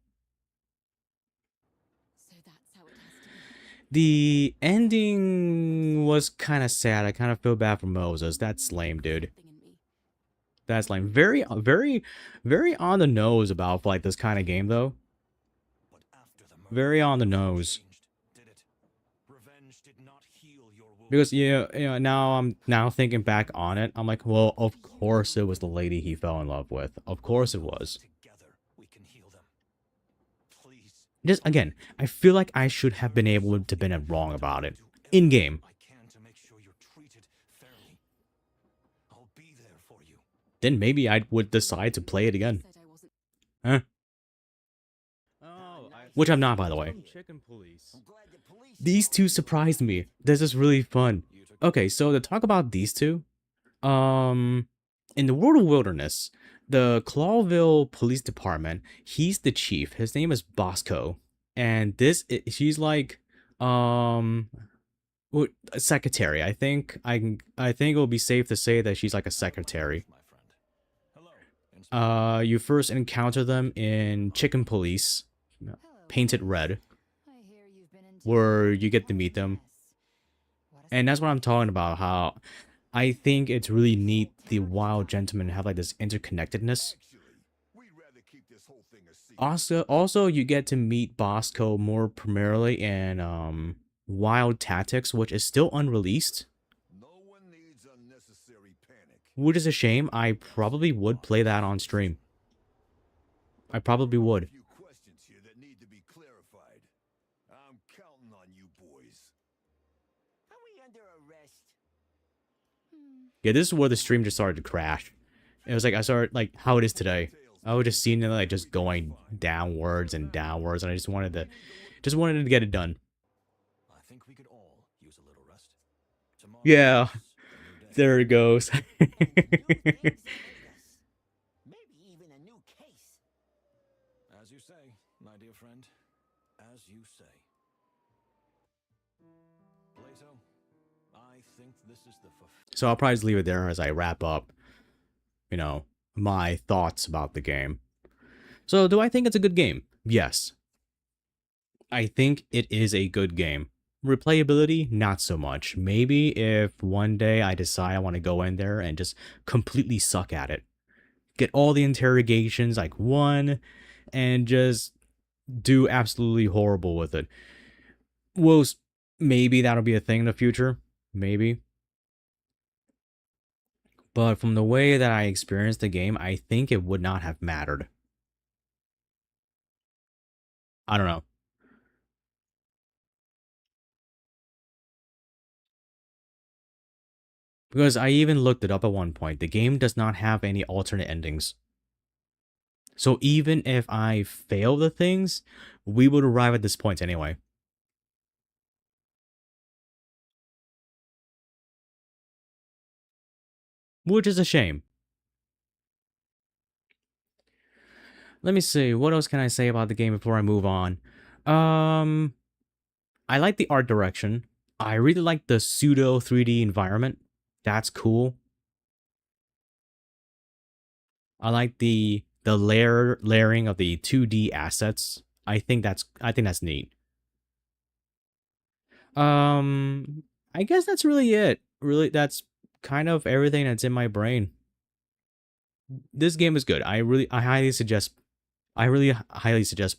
So that's how it has to be. The ending was kind of sad. I kind of feel bad for Moses. That's lame, dude. Something in me. That's lame. Very, very, very on the nose about like this kind of game, though. But after the murder, Very on the nothing nose. changed, did it? Revenge did not heal your wounds. Because now I'm thinking back on it. I'm like, well, of course it was the lady he fell in love with. Of course it was. Together, we can heal them. Please. Just again, I feel like I should have been able to been wrong about it in game. I can to make sure you're treated fairly. I'll be there for you. Then maybe I would decide to play it again. Said I wasn't. Huh? Oh, Which I'm not, by the way. Chicken police. I'm glad the police. These two surprised me. This is really fun. You took Okay, so to talk about these two, in the World of Wilderness, the Clawville Police Department, he's the chief. His name is Bosco, and she's like, a secretary. I think it will be safe to say that she's like a secretary. my friend. Hello. You first encounter them in Chicken Police, Hello. painted red, I hear you've been in where town. you get to meet them. Yes. What a And that's what I'm talking about, how I think it's really neat the Wild Gentlemen have like this interconnectedness. Actually, we'd rather keep this whole thing a secret. Also you get to meet Bosco more primarily in Wild Tactics, which is still unreleased, No one needs unnecessary panic. which is a shame. I probably would play that on stream. I probably A would. few questions here that need to be clarified. I'm counting on you boys. Are we under arrest? Yeah, this is where the stream just started to crash. It was like I started like how it is today. Details I was just seeing it like just going downwards and downwards, and I just wanted to get it done. I think we could all use a little rest. Tomorrow Yeah, is a new day. there it goes. New things await us. Maybe even a new case. As you say, my dear friend. As you say. Plato, I think this is the So I'll probably just leave it there as I wrap up, you know, my thoughts about the game. So do I think it's a good game? Yes. I think it is a good game. Replayability, not so much. Maybe if one day I decide I want to go in there and just completely suck at it. Get all the interrogations like one and just do absolutely horrible with it. Well, maybe that'll be a thing in the future. Maybe. But from the way that I experienced the game, I think it would not have mattered. I don't know. Because I even looked it up at one point. The game does not have any alternate endings. So even if I fail the things, we would arrive at this point anyway. Which is a shame. Let me see, what else can I say about the game before I move on? I like the art direction. I really like the pseudo 3D environment. That's cool. I like the layering of the 2D assets. I think that's neat. I guess that's really it. Really, that's kind of everything that's in my brain. This game is good. I really highly suggest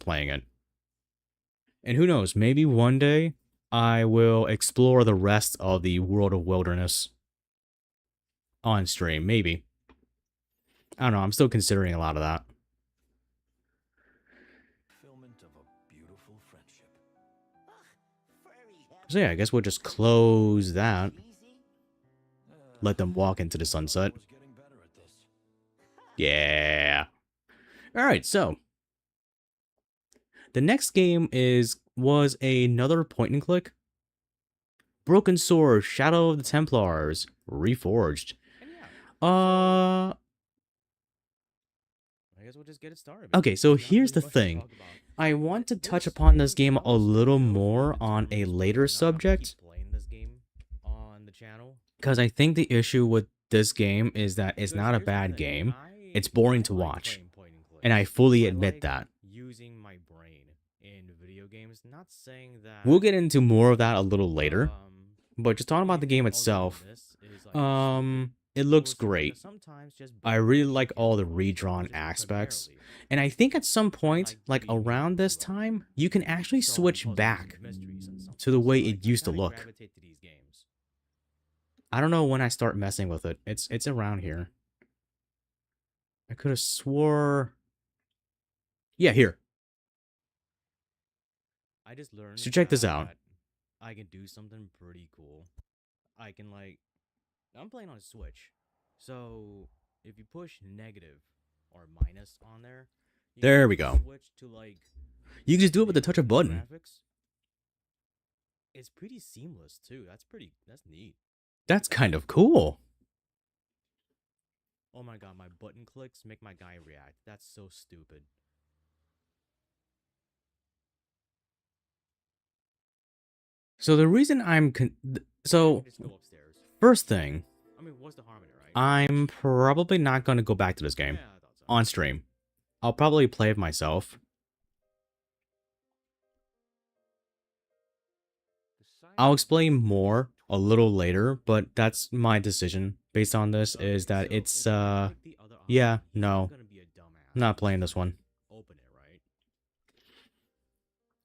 playing it. And who knows, maybe one day I will explore the rest of the World of Wilderness on stream, maybe. I don't know, I'm still considering a lot of that. fulfillment of a beautiful friendship. So yeah, I guess we'll just close that. Easy. Let them walk into the sunset. Was getting better at this. Yeah. Alright, so the next game was another point and click. Broken Sword, Shadow of the Templars, Reforged. I guess we'll just get it started. Okay, so Not here's the really much to thing. talk about. I want to We'll touch just upon play this game a little more on a later Not subject, keep playing this game on the channel. because I think the issue with this game is that it's Because not a here's the bad thing, game, I- it's boring I to like watch, playing point and and I clicks. fully I admit like that. using my brain in video games. Not saying that We'll get into more of that a little later, um, but just talking about the game other than itself, this is, like, it looks stupid, great. because sometimes just I being really able to like get all the those redrawn just aspects. primarily. And I think at some point, like like being around able this to, time, you can actually solve switch puzzles back and mysteries and to the something. way So, it like, I used to kinda look. gravitate to these games. I don't know when I start messing with it. It's around here. I could have swore... Yeah, here. I just learned So check this out. that I can do something pretty cool. I can, like, I'm playing on a Switch, so if you push negative or minus on there, you There can we go. switch to, like, You can just do it with the touch of a button. graphics. It's pretty seamless too. That's neat. That's kind of cool. Oh my god, my button clicks make my guy react. That's so stupid. So the reason I'm... So, Just go upstairs. first thing, I mean, what's the harm in it, right? I'm probably not going to go back to this game Yeah, I thought so. on stream. I'll probably play it myself. I'll explain more a little later, but that's my decision based on this, is that So, it's, if you pick the other yeah, option, you're no. gonna be a dumbass. I'm not playing this one. Open it, right?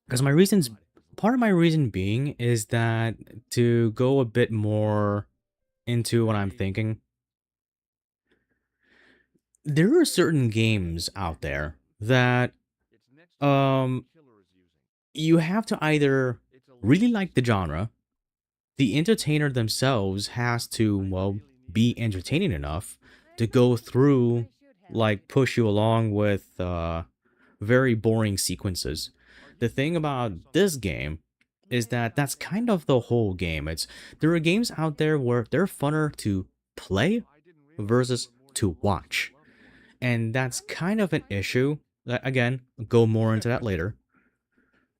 Because my reasons, part of my reason being is that to go a bit more into what I'm thinking, there are certain games out there that, you have to either really like the genre, the entertainer themselves has to, well, be entertaining enough to go through like push you along with very boring sequences. The thing about this game is that that's kind of the whole game. There are games out there where they're funner to play versus to watch. And that's kind of an issue. Again, go more into that later.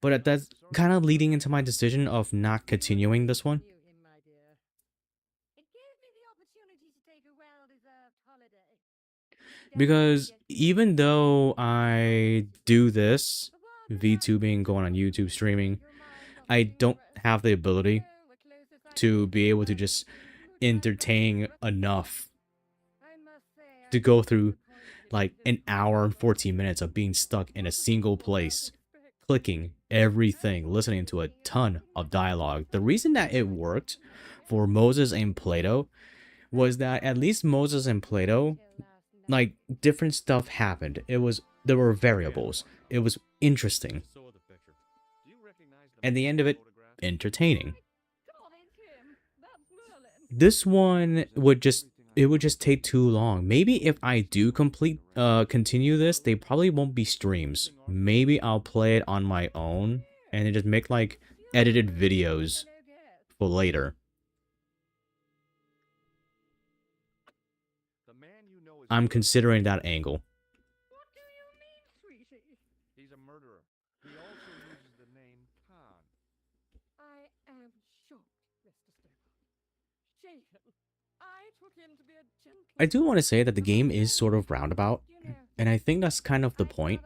But that's kind of leading into my decision of not continuing this one. Because even though I do this, VTubing, going on YouTube, streaming, I don't have the ability to be able to just entertain enough to go through like an hour and 14 minutes of being stuck in a single place, clicking everything, listening to a ton of dialogue. The reason that it worked for Moses and Plato was that at least Moses and Plato, like, different stuff happened. There were variables. It was interesting. At the end of it, entertaining. This one would just take too long. Maybe if I do continue this, they probably won't be streams. Maybe I'll play it on my own and then just make like edited videos for later. I'm considering that angle. What do you mean, sweetie? He's a murderer. He also uses the name Khan. I am shocked, Mr. Stoker. Shaken. I took him to be a gentleman. I do want to say that the game is sort of roundabout, and I think that's kind of the point.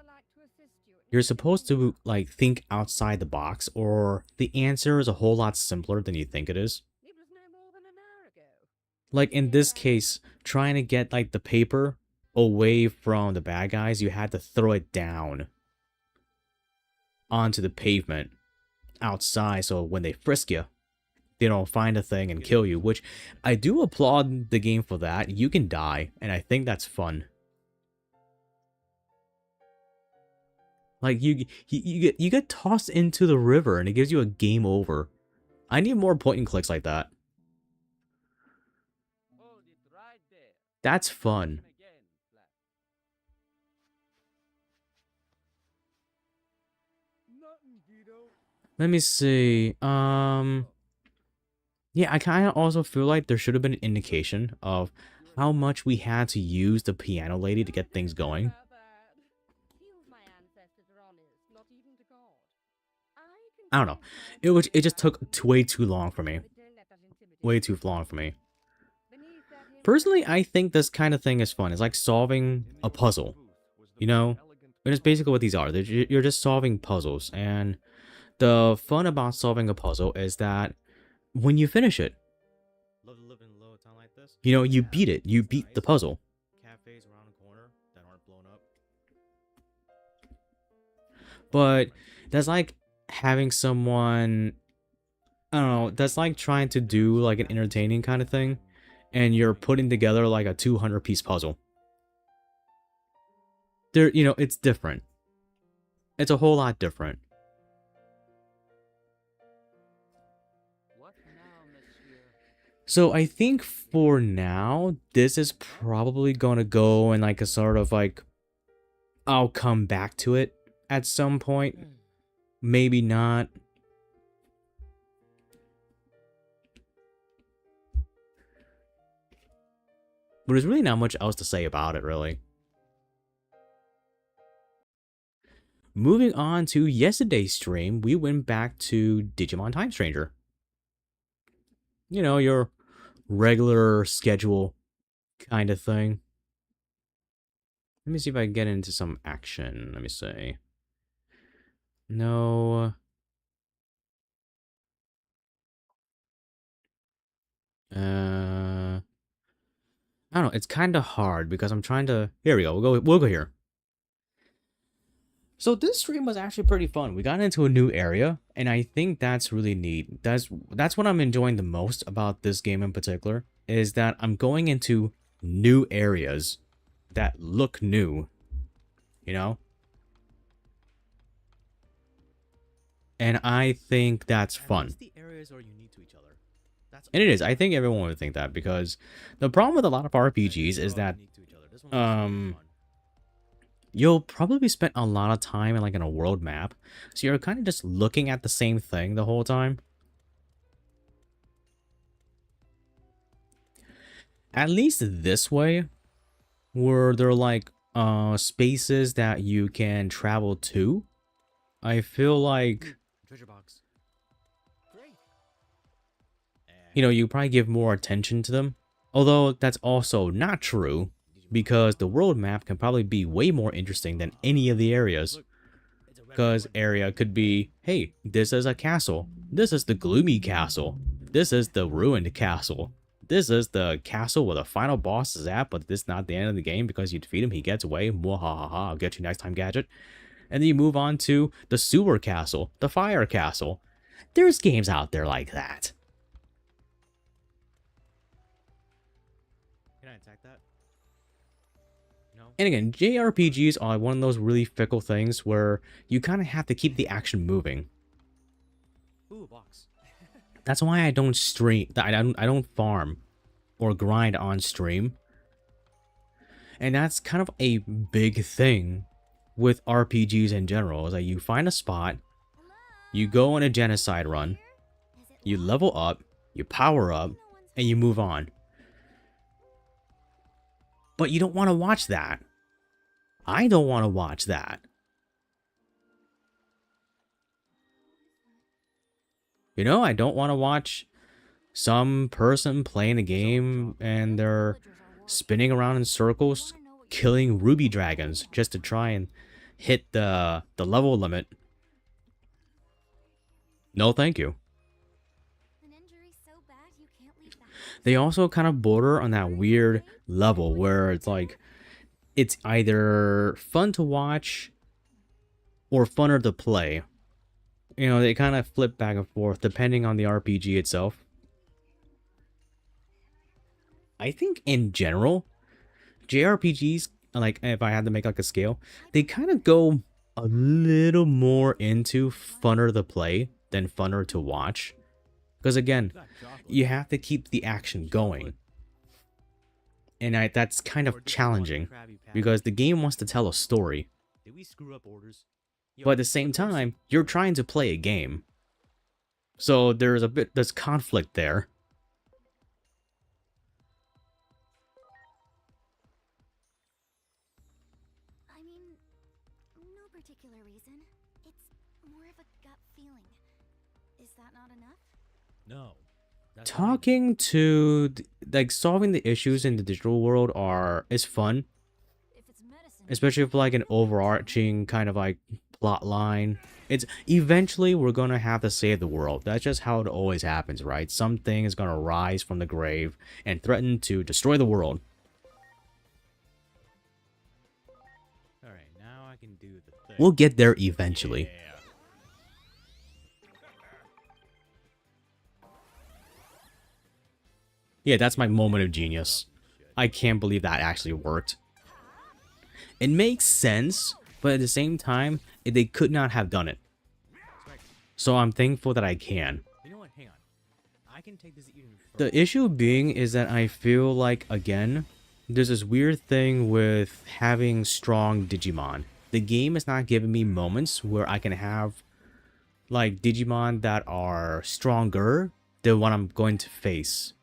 You're supposed to like think outside the box, or the answer is a whole lot simpler than you think it is. It was no more than an hour ago. Like in this case, trying to get like the paper away from the bad guys, you had to throw it down onto the pavement outside, so when they frisk you, they don't find a thing and kill you, which I do applaud the game for that. You can die, and I think that's fun. Like you get tossed into the river and it gives you a game over. I need more point and clicks like that. Hold it right there. That's fun. Again, Flash. Nothing, Guido. Let me see. Yeah, I kind of also feel like there should have been an indication of how much we had to use the piano lady to get things going. About that. Feels my ancestors are honest, not even to God. I don't know. It just took way too long for me. Way too long for me. Personally, I think this kind of thing is fun. It's like solving a puzzle. You know? And it's basically what these are. You're just solving puzzles. And the fun about solving a puzzle is that when you finish it, Love to live in a little town like this. you know, you beat it. You beat the puzzle. Cafes around the corner that aren't blown up. But that's like having someone, I don't know, that's like trying to do like an entertaining kind of thing, and you're putting together like a 200-piece puzzle. You know, it's different. It's a whole lot different. What now, monsieur? So I think for now, this is probably gonna go in like a sort of like, I'll come back to it at some point. Maybe not. But there's really not much else to say about it, really. Moving on to yesterday's stream, we went back to Digimon Time Stranger. You know, your regular schedule kind of thing. Let me see if I can get into some action. Let me see. No. I don't know. It's kind of hard because I'm trying to. Here we go. We'll go here. So this stream was actually pretty fun. We got into a new area, and I think that's really neat. That's what I'm enjoying the most about this game in particular, is that I'm going into new areas that look new, you know? And I think that's fun. The areas are unique to each other. That's And it is. I think everyone would think that, because the problem with a lot of RPGs is that you'll probably spend a lot of time in like in a world map. So you're kind of just looking at the same thing the whole time. At least this way, where there are like spaces that you can travel to, I feel like, Treasure box. Great. you know, you probably give more attention to them. Although that's also not true, because the world map can probably be way more interesting than any of the areas. Because area could be, hey, this is a castle. This is the gloomy castle. This is the ruined castle. This is the castle where the final boss is at, but this is not the end of the game because you defeat him, he gets away. Mwahaha, I'll get you next time, Gadget. And then you move on to the sewer castle, the fire castle. There's games out there like that. Can I attack that? No. And again, JRPGs are one of those really fickle things where you kind of have to keep the action moving. Ooh, a box. That's why I don't stream. I don't farm or grind on stream. And that's kind of a big thing with RPGs in general. Is that you find a spot, you go on a genocide run, you level up, you power up, and you move on. But you don't want to watch that. I don't want to watch that. You know, I don't want to watch some person playing a game and they're spinning around in circles, killing ruby dragons just to try and hit the level limit. No, thank you. They also kind of border on that weird level where it's like, it's either fun to watch or funner to play. You know, they kind of flip back and forth depending on the RPG itself. I think in general, JRPGs, like if I had to make like a scale, they kind of go a little more into funner to play than funner to watch. Because again, you have to keep the action going. And that's kind of challenging because the game wants to tell a story. Did we screw up orders? But at the same time, you're trying to play a game. So there's conflict there. I mean, no particular reason. It's more of a gut feeling. Is that not enough? No. Talking to, like, solving the issues in the digital world is fun. If it's medicine, Especially if like an overarching kind of like plot line. It's eventually we're gonna have to save the world. That's just how it always happens, right? Something is gonna rise from the grave and threaten to destroy the world. Alright, now I can do the thing. We'll get there eventually. Yeah. Yeah, that's my moment of genius. I can't believe that actually worked. It makes sense, but at the same time, they could not have done it. So I'm thankful that I can. You know what? Hang on. I can take this even further. The issue being is that I feel like, again, there's this weird thing with having strong Digimon. The game is not giving me moments where I can have, like, Digimon that are stronger than what I'm going to face.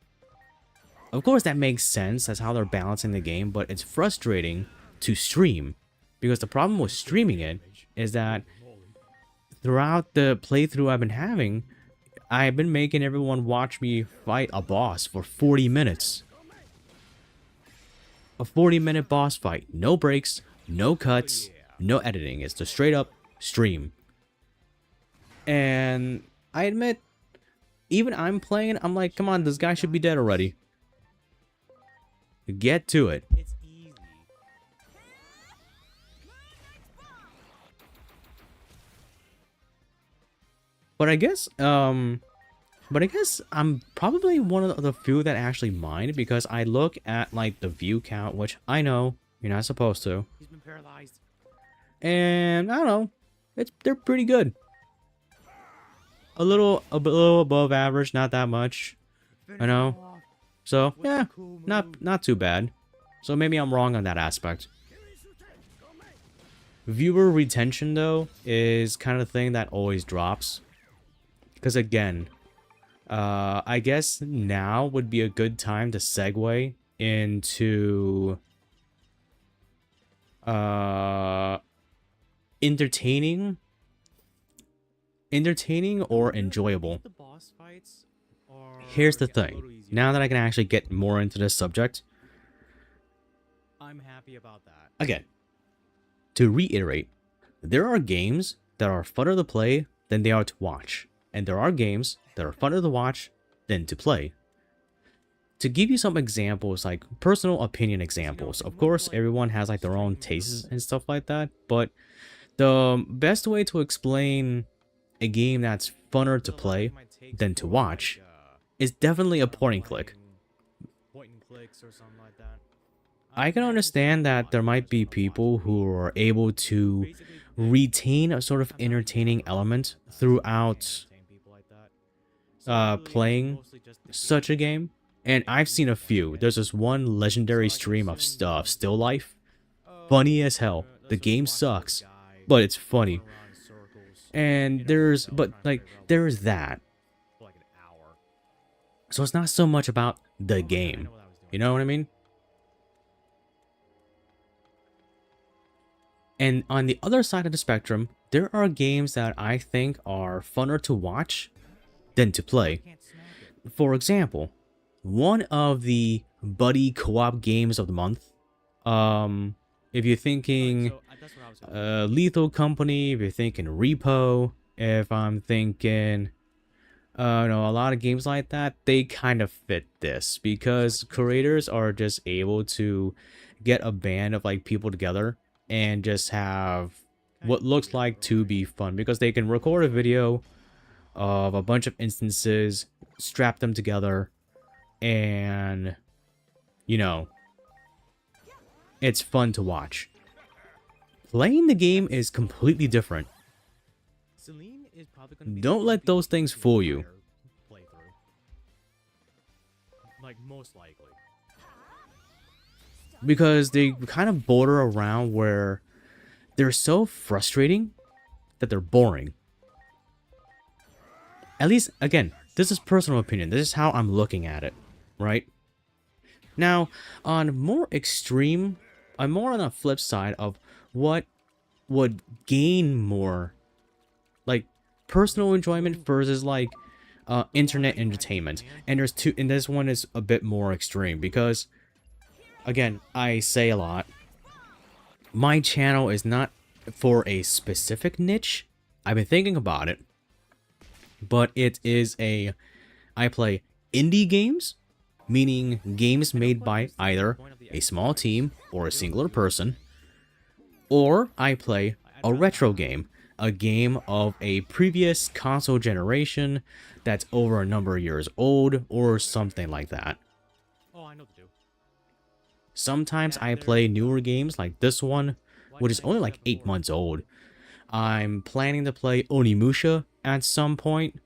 Of course, that makes sense. That's how they're balancing the game, but it's frustrating to stream. Because the problem with streaming it is that throughout the playthrough I've been having, I've been making everyone watch me fight a boss for 40 minutes. A 40-minute boss fight. No breaks, no cuts, no editing. It's just straight up stream. And I admit, even I'm playing it, I'm like, come on, this guy should be dead already. Get to it. It's easy. But I guess I'm probably one of the few that actually mind because I look at like the view count, which I know you're not supposed to. He's been paralyzed. And I don't know, they're pretty good. A little above average, not that much. I know. So yeah, not too bad. So maybe I'm wrong on that aspect. viewer retention though is kind of the thing that always drops. Because again, I guess now would be a good time to segue into entertaining or enjoyable. The boss fights are Here's the a thing. little easier. Now that I can actually get more into this subject, I'm happy about that. again, to reiterate, there are games that are funner to play than they are to watch. And there are games that are funner to watch than to play. To give you some examples, like personal opinion examples, of course, everyone has like their own tastes and stuff like that, but the best way to explain a game that's funner to play than to watch is definitely a point and click. Point and clicks or something like that. I can understand that there might be people who are able to retain a sort of entertaining element throughout playing such a game, and I've seen a few. There's this one legendary stream of Still Life, funny as hell. The game sucks, but it's funny. And there's that. So it's not so much about the game, you know what I mean? And on the other side of the spectrum, there are games that I think are funner to watch than to play. For example, one of the buddy co-op games of the month, if you're thinking Lethal Company, if you're thinking Repo, if I'm thinking a lot of games like that, they kind of fit this because creators are just able to get a band of like people together and just have what looks like to be fun, because they can record a video of a bunch of instances, strap them together, and it's fun to watch. Playing the game is completely different. Don't let those things fool you. Like, most likely. Because they kind of border around where they're so frustrating that they're boring. At least, again, this is personal opinion. This is how I'm looking at it, right? Now, on more extreme, I'm more on the flip side of what would gain more, like, personal enjoyment versus, like, internet entertainment. And this one is a bit more extreme because, again, I say a lot, my channel is not for a specific niche. I've been thinking about it, but it is I play indie games, meaning games made by either a small team or a singular person, or I play a retro game, a game of a previous console generation that's over a number of years old or something like that. Oh, I know the do. Sometimes I play newer games like this one, which is only like 8 months old. I'm planning to play Onimusha at some point,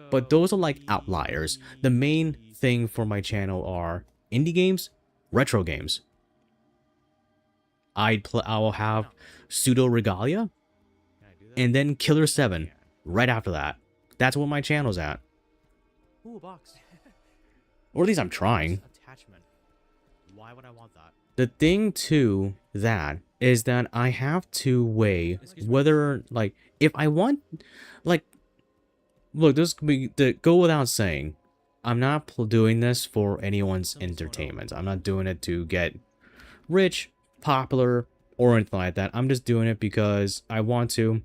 but those are like outliers. The main thing for my channel are indie games, retro games. I will have Pseudo Regalia, and then Killer 7 right after that. That's what my channel's at. Ooh, a box. Or at least I'm trying. Attachment. Why would I want that? The thing to that is that I have to weigh whether, like, if I want, like, look, this could be, to go without saying, I'm not doing this for anyone's entertainment. I'm not doing it to get rich, popular, or anything like that. I'm just doing it because I want to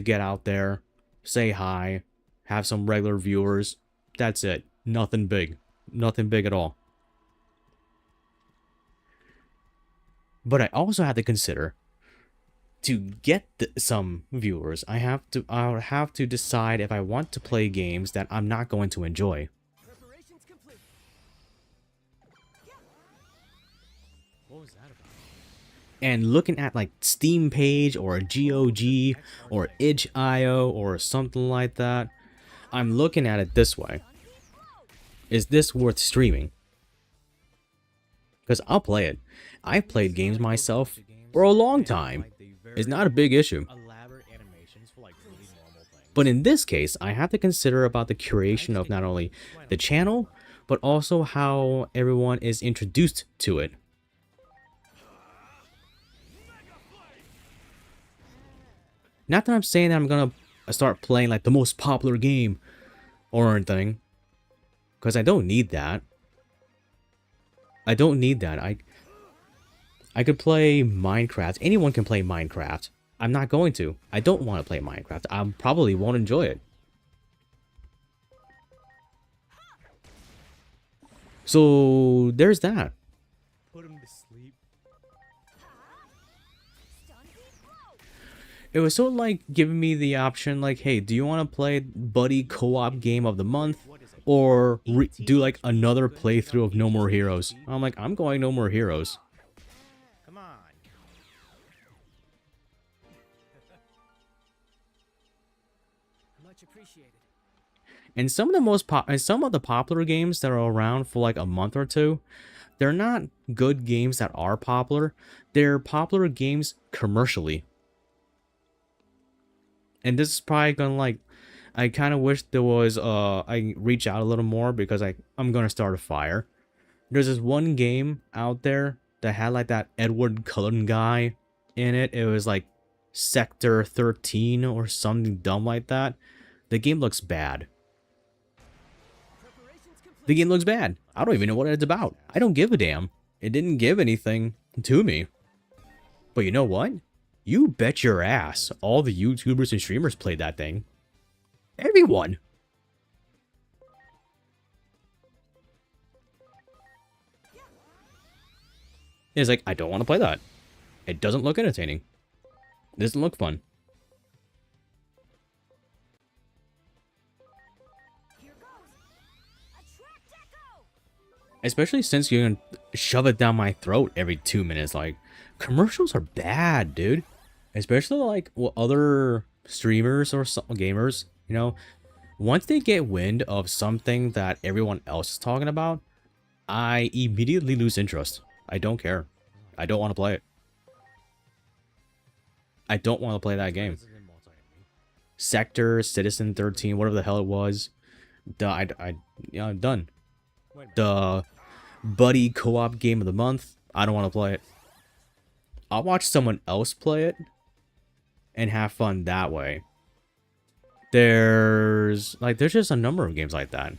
get out there, say hi, have some regular viewers. That's it. Nothing big. Nothing big at all. But I also have to consider, to get some viewers, I'll have to decide if I want to play games that I'm not going to enjoy. What was that about? And looking at like Steam page or a GOG or itch.io or something like that, I'm looking at it this way. Is this worth streaming? Because I'll play it. I've played games myself for a long time, It's not a big issue. elaborate animations for like really normal things. But in this case, I have to consider about the curation of not only the channel, but also how everyone is introduced to it. Not that I'm saying that I'm gonna start playing like the most popular game or anything, because I don't need that. I don't need that. I could play Minecraft. Anyone can play Minecraft. I'm not going to. I don't want to play Minecraft. I probably won't enjoy it. So there's that. Put him to sleep. It was sort of like giving me the option like, hey, do you want to play buddy co-op game of the month? Or do like another playthrough of No More Heroes? I'm like, I'm going No More Heroes. Come on. Much appreciated. And some of the popular games that are around for like a month or two, they're not good games that are popular. They're popular games commercially. And this is probably gonna like, I kind of wish there was I reach out a little more because I'm gonna start a fire. There's this one game out there that had like that Edward Cullen guy in it. It was like Sector 13 or something dumb like that. The game looks bad. The game looks bad. I don't even know what it's about. I don't give a damn. It didn't give anything to me. But you know what? You bet your ass all the YouTubers and streamers played that thing. Everyone. It's like, I don't want to play that. It doesn't look entertaining. It doesn't look fun. Especially since you're gonna shove it down my throat every 2 minutes. Like, commercials are bad, dude. Especially like other streamers or gamers, you know, once they get wind of something that everyone else is talking about, I immediately lose interest. I don't care. I don't want to play it. I don't want to play that game. Sector, Citizen 13, whatever the hell it was. Yeah, done. The buddy co-op game of the month, I don't want to play it. I'll watch someone else play it and have fun that way. There's just a number of games like that.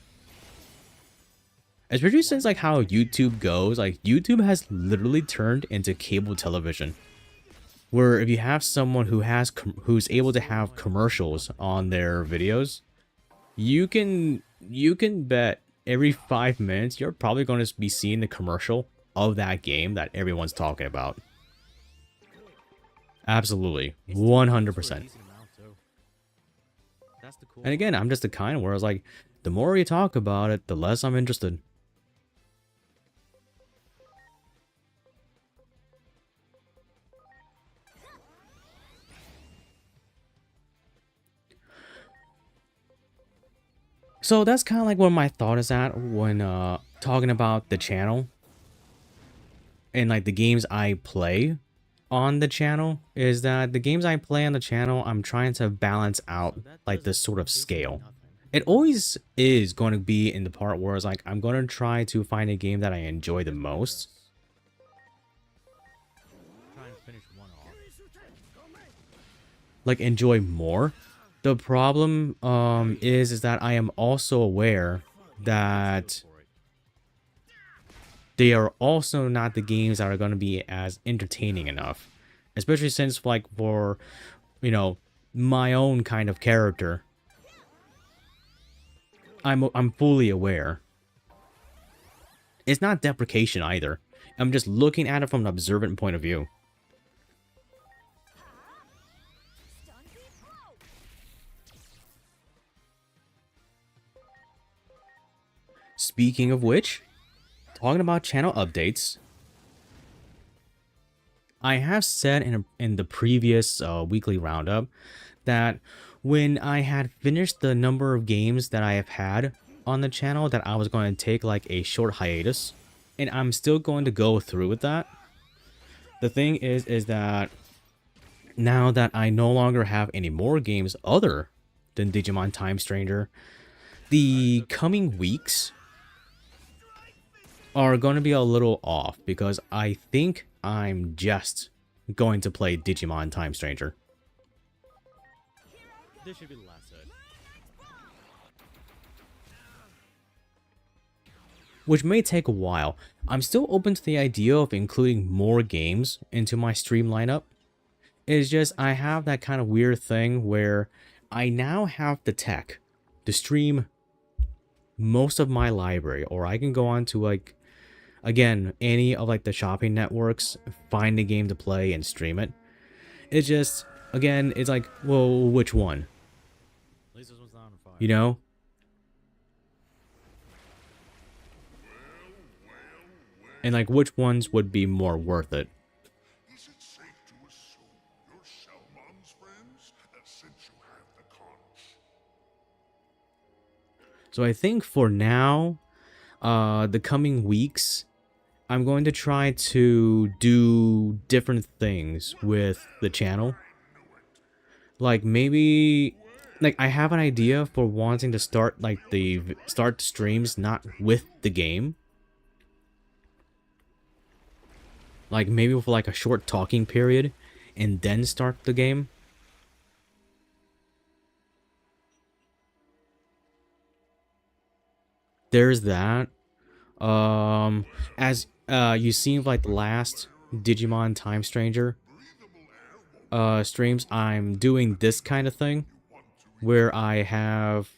Especially since like how YouTube goes, like YouTube has literally turned into cable television. Where if you have someone who's able to have commercials on their videos, you can bet every 5 minutes you're probably going to be seeing the commercial of that game that everyone's talking about. Absolutely. 100%. And again, I'm just the kind where I was like, the more you talk about it, the less I'm interested. So that's kind of like where my thought is at when talking about the channel. And like the games I play on the channel, is that the games I play on the channel, I'm trying to balance out like this sort of scale. It always is going to be in the part where it's like, I'm going to try to find a game that I enjoy the most. Try and finish one off. Like enjoy more. The problem is that I am also aware that they are also not the games that are going to be as entertaining enough, especially since like for, you know, my own kind of character, I'm fully aware. It's not deprecation either. I'm just looking at it from an observant point of view. Speaking of which, talking about channel updates, I have said in the previous weekly roundup that when I had finished the number of games that I have had on the channel, that I was going to take like a short hiatus, and I'm still going to go through with that. The thing is that now that I no longer have any more games other than Digimon Time Stranger, the coming weeks are going to be a little off because I think I'm just going to play Digimon Time Stranger. This should be the last set. Which may take a while. I'm still open to the idea of including more games into my stream lineup. It's just I have that kind of weird thing where I now have the tech to stream most of my library, or I can go on to like, again, any of like the shopping networks, find a game to play and stream it. It's just, again, it's like, well, which one? At least this one's not on fire. You know? And like, which ones would be more worth it? Is it safe to assume you're Shelmon's friends since you have the conch? So I think for now, the coming weeks, I'm going to try to do different things with the channel. Like maybe, like I have an idea for wanting to start like start streams not with the game. Like maybe for like a short talking period and then start the game. There's that. As you seen like the last Digimon Time Stranger streams, I'm doing this kind of thing where I have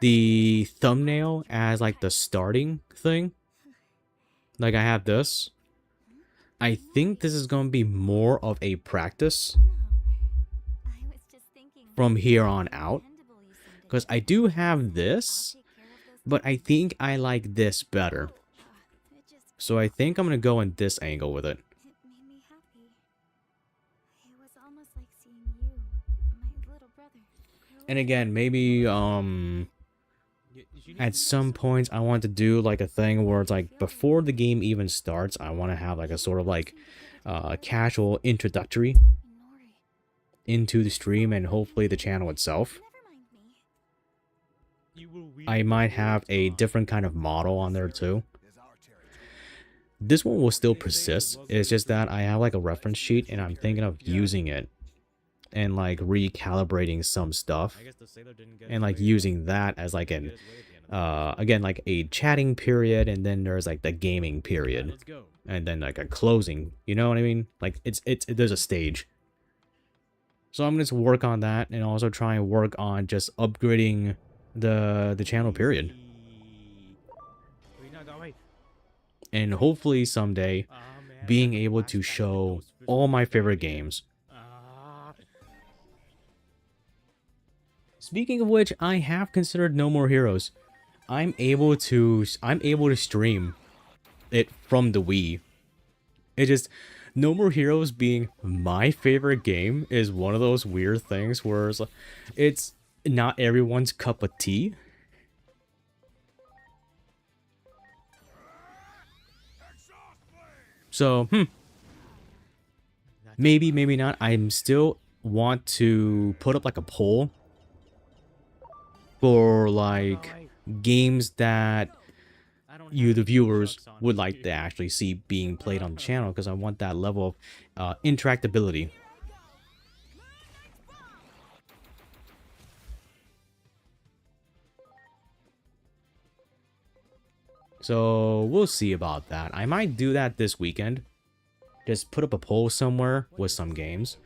the thumbnail as like the starting thing. Like I have this. I think this is going to be more of a practice I was just thinking from here on out, because I do have this, but I think I like this better. So I think I'm going to go in this angle with it. It made me happy. It was almost like seeing you, my little brother. And again, maybe at some points I want to do like a thing where it's like before the game even starts, I want to have like a sort of like casual introductory into the stream and hopefully the channel itself. I might have a different kind of model on there too. This one will still persist. It's just that I have like a reference sheet and I'm thinking of using it and like recalibrating some stuff and like using that as like an again like a chatting period, and then there's like the gaming period and then like a closing, you know what I mean? Like there's a stage. So I'm going to work on that and also try and work on just upgrading the channel period. And hopefully someday being able to show all my favorite games. Speaking of which, I have considered No More Heroes. I'm able to stream it from the Wii. It just, No More Heroes being my favorite game is one of those weird things where it's not everyone's cup of tea. So, maybe, maybe not. I'm still want to put up like a poll for like games that you, the viewers, would like to actually see being played on the channel, because I want that level of interactability. So we'll see about that. I might do that this weekend. Just put up a poll somewhere with some games.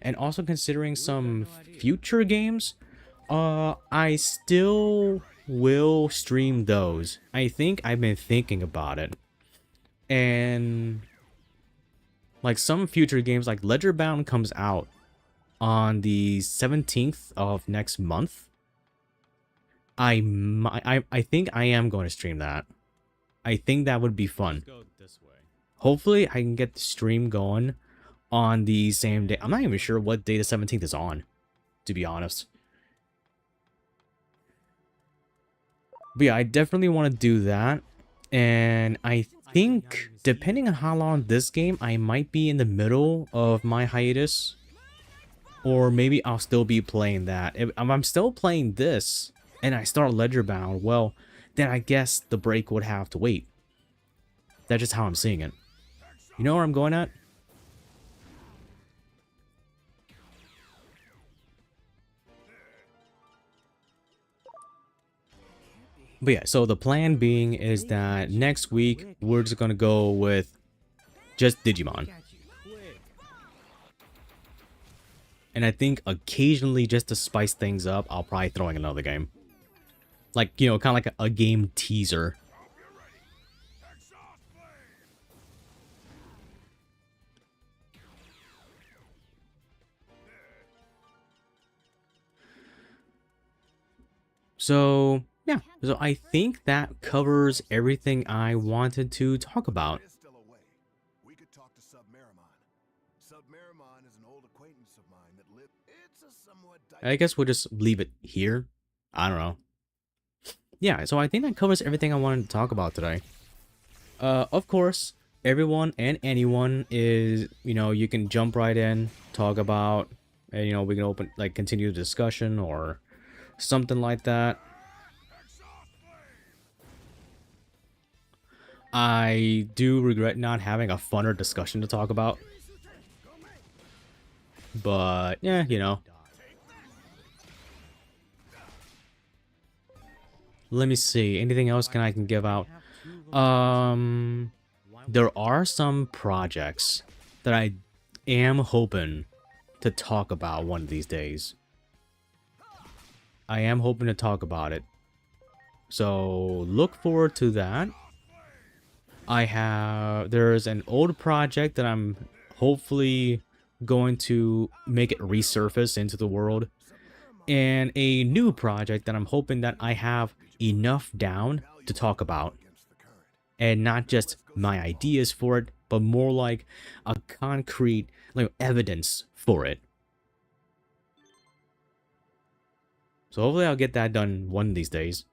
And also considering some future games, I still will stream those. I think I've been thinking about it. And like some future games, like Ledger Bound comes out on the 17th of next month. I think I am going to stream that. I think that would be fun. Hopefully I can get the stream going on the same day. I'm not even sure what day the 17th is on, to be honest. But yeah, I definitely want to do that. And I think, depending on how long this game, I might be in the middle of my hiatus. Or maybe I'll still be playing that. If I'm still playing this, and I start Ledgerbound, well, then I guess the break would have to wait. That's just how I'm seeing it. You know where I'm going at? But yeah, so the plan being is that next week, we're just gonna go with just Digimon. And I think occasionally, just to spice things up, I'll probably throw in another game. Like, you know, kind of like a game teaser. So, yeah. So I think that covers everything I wanted to talk about. Is still away. We could talk to Submeramon. Submeramon is an old acquaintance of mine that lived. It's a somewhat. I guess we'll just leave it here. I don't know. Yeah, so I think that covers everything I wanted to talk about today. Of course, everyone and anyone is, you know, you can jump right in, talk about, and, you know, we can continue the discussion or something like that. I do regret not having a funner discussion to talk about. But, yeah, you know. Let me see. Anything else I can give out? There are some projects that I am hoping to talk about one of these days. I am hoping to talk about it. So look forward to that. There's an old project that I'm hopefully going to make it resurface into the world. And a new project that I'm hoping that I have enough down to talk about. And not just my ideas for it, but more like a concrete evidence for it. So hopefully I'll get that done one of these days.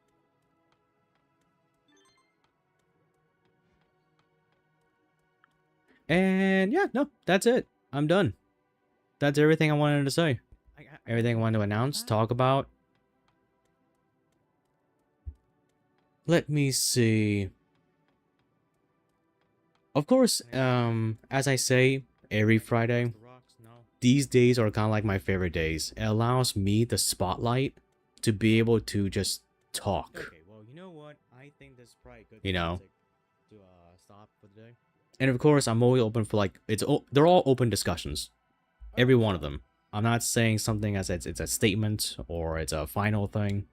And yeah, no, that's it. I'm done. That's everything I wanted to say. Everything I wanted to announce, talk about. Let me see. Of course, as I say every Friday, these days are kind of like my favorite days. It allows me the spotlight to be able to just talk. Okay, well, you know what? I think this is probably a good You know. to stop for the day. And of course, I'm always open for they're all open discussions. Every one of them. I'm not saying something as it's a statement or it's a final thing.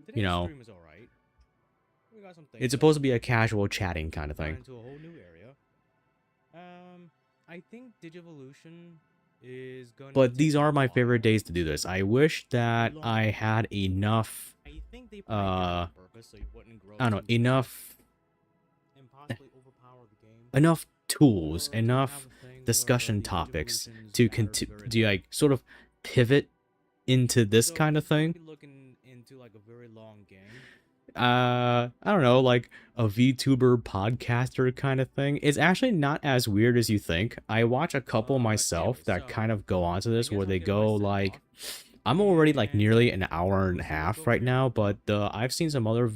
Today's know, stream is all right. We got some things It's supposed to be a casual chatting kind of got thing. into a whole new area. I think Digivolution is going. But these are my favorite days to do this. I wish that I had enough, I think they probably did it on purpose so you wouldn't grow I don't know, too fast enough and possibly overpower the game. enough tools, Or to enough have a thing where discussion the topics Digivolutions to matter very do much. sort of pivot into this So kind of we'll thing. be looking into like a very long game. I don't know, like a VTuber podcaster kind of thing. It's actually not as weird as you think. I watch a couple myself anyway, that so kind of go onto this guess where I'll they get my go set like, off. I'm already like And nearly an hour and a we'll see where we half go right from now, there. but I've seen some other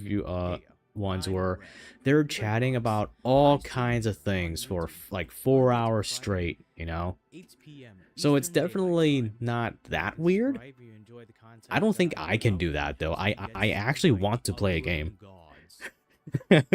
ones I'm where Red. they're Red chatting Fox. about all Live streaming kinds of on things for YouTube like 4 Monday to hours Friday, straight, you know? 8 p.m. So it's Eastern Daylight definitely Time. not that Subscribe weird. if you enjoy the content I don't that think I I put can out, do that though. so you get I to see actually like want to play a algorithm game. gods.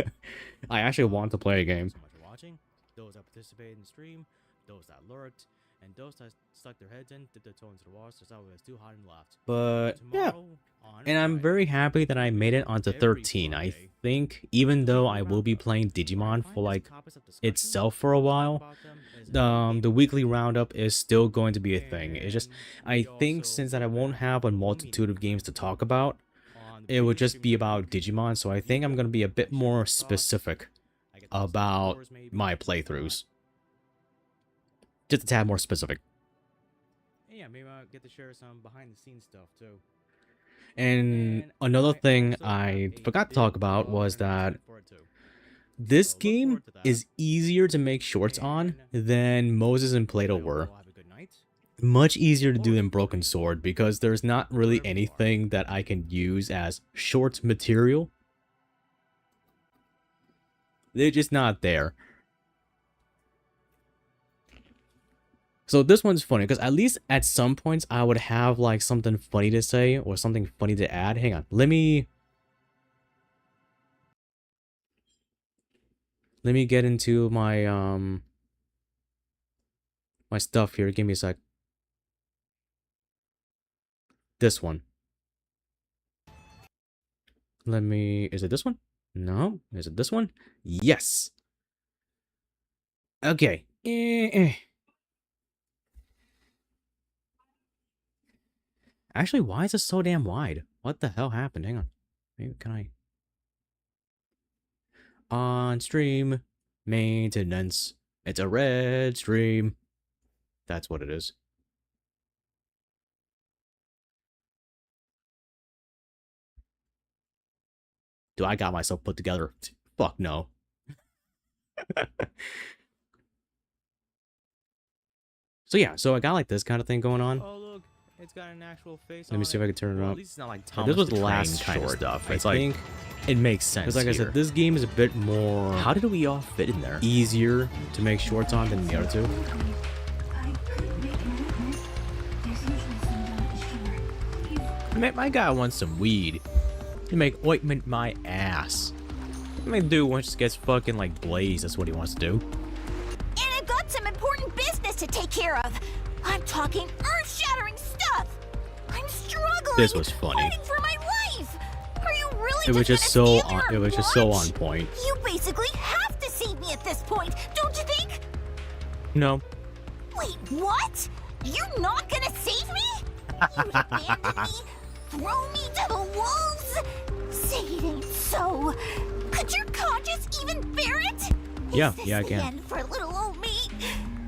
I actually want to play a Thank you game. so much for watching. Those that participated in the stream, those that lurked, and those that stuck their heads in, dipped their toe into the water, so it was too hot and left. But yeah, Tomorrow on and I'm Friday, very happy that I made it onto every 13. I Friday, think even though I will be roundup, playing where I Digimon find for us like topics of discussion, itself for a talk while, about them as any the game weekly related, roundup is still going to be a thing. It's just and I we think also since that I will won't have a one multitude of meeting games to talk about, on the it would previous just stream be of the about week. Digimon. So I We think I'm go, gonna be a I bit share more my thoughts, specific I get to tell some about scores maybe, my whatnot. playthroughs. Just a tad more specific. And yeah, maybe I'll get to share some behind the scenes stuff too. And And another I thing also have I a forgot to big talk about vlog was that I'm that excited for it too. this So look game forward to that. is easier to make shorts on than Moses and Plato I hope you were. all have a good night. Much easier to do than Broken Sword because there's not really anything that I can use as short material. They're just not there. So this one's funny because at least at some points I would have like something funny to say or something funny to add. Hang on, let me get into my my stuff here. Give me a sec. This one. Is it this one? No. Is it this one? Yes. Okay. Actually, why is it so damn wide? What the hell happened? Hang on. Maybe can I? On stream maintenance. It's a red stream. That's what it is. Do I got myself put together? Fuck no. So yeah, so I got like this kind of thing going on. Oh look, it's got an actual face. Let me see if I can turn it Well, up. at least it's not like Yeah, Thomas this was the the Train last kind of short. stuff. I It's like think it makes sense. because, like I here. said, this game is a bit more. How did we all fit in there? Easier to make shorts on than the other two. My guy wants some weed to make ointment my ass. My dude once gets fucking like blazed. That's what he wants to do. And I've got some important business to take care of. I'm talking earth-shattering stuff. I'm struggling. This was funny. Fighting for my life. Are you really It was just just gonna so stand there on. and It was just so watch? on point. You basically have to save me at this point, don't you think? No. Wait, what? You're not gonna save me? You abandon me? Throw me to the wolves? Say it ain't so. Could your conscience even bear it? Yeah, Is this yeah, I the can. end for little old me?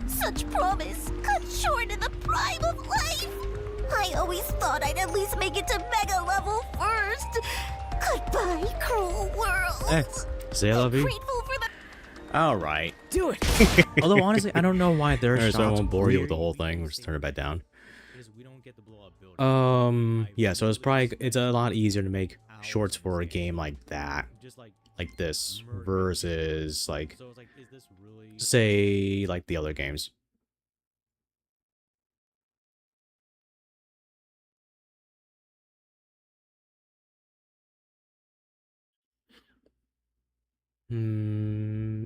Such promise cut short in the prime of life. I always thought I'd at least make it to mega level first. Goodbye, cruel world. Eh, say I love you. Grateful for the All right, do it. Although honestly, I don't know why their Alright, shots. so I won't bore you with the really whole thing. We'll just turn it back down. Because we don't get to blow up buildings. Yeah, so it's a lot easier to make shorts for a game like that, Just like this, versus like, so it's like, is this really? say, like the other games.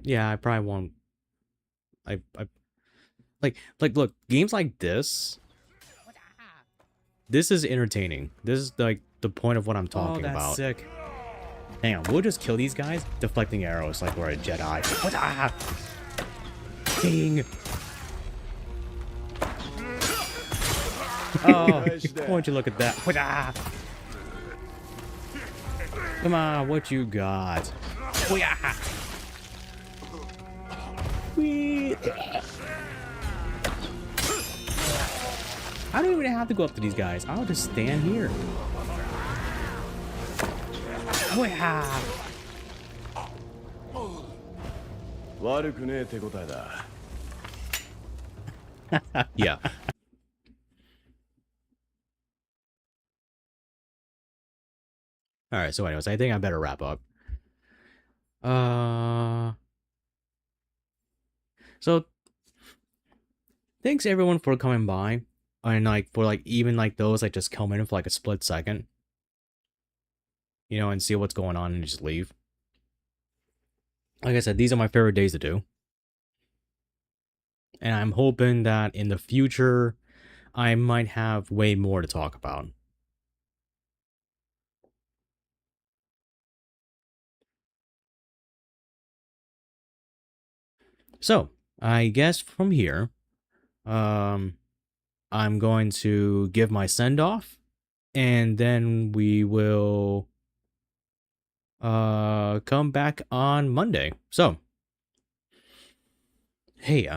Yeah, I probably won't. I look, games like this. This is entertaining. This is like the point of what I'm talking that's about. sick. Hang on, we'll just kill these guys deflecting arrows like we're a Jedi. Ding! Oh, won't you look at that? Come on, what you got? I don't even have to go up to these guys. I'll just stand here. Yeah. Alright, so anyways, I think I better wrap up. So thanks everyone for coming by. And like for like even like those like just come in for like a split second. You know, and see what's going on and just leave. Like I said, these are my favorite days to do. And I'm hoping that in the future I might have way more to talk about. So, I guess from here, I'm going to give my send-off, and then we will come back on Monday. So, hey,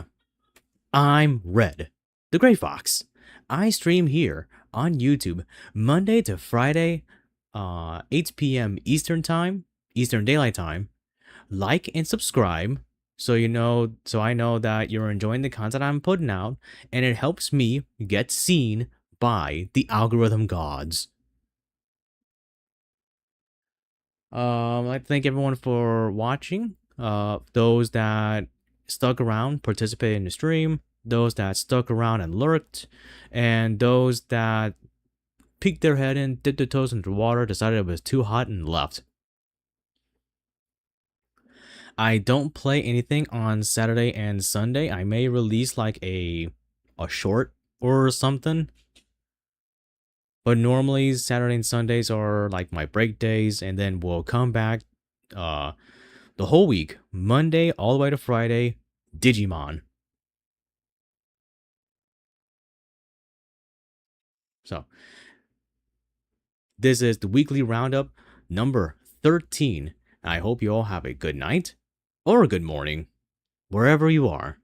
I'm Red, the Gray Fox. I stream here on YouTube Monday to Friday, 8 p.m. Eastern Time, Eastern Daylight Time, like and subscribe so I know that you're enjoying the content I'm putting out, and it helps me get seen by the algorithm gods. I'd like to thank everyone for watching. Those that stuck around, participated in the stream, those that stuck around and lurked, and those that peeked their head in, dipped their toes into the water, decided it was too hot, and left. I don't play anything on Saturday and Sunday. I may release like a short or something. But normally Saturday and Sundays are like my break days, and then we'll come back the whole week, Monday all the way to Friday, Digimon. So, this is the weekly roundup number 13. I hope you all have a good night or a good morning, wherever you are.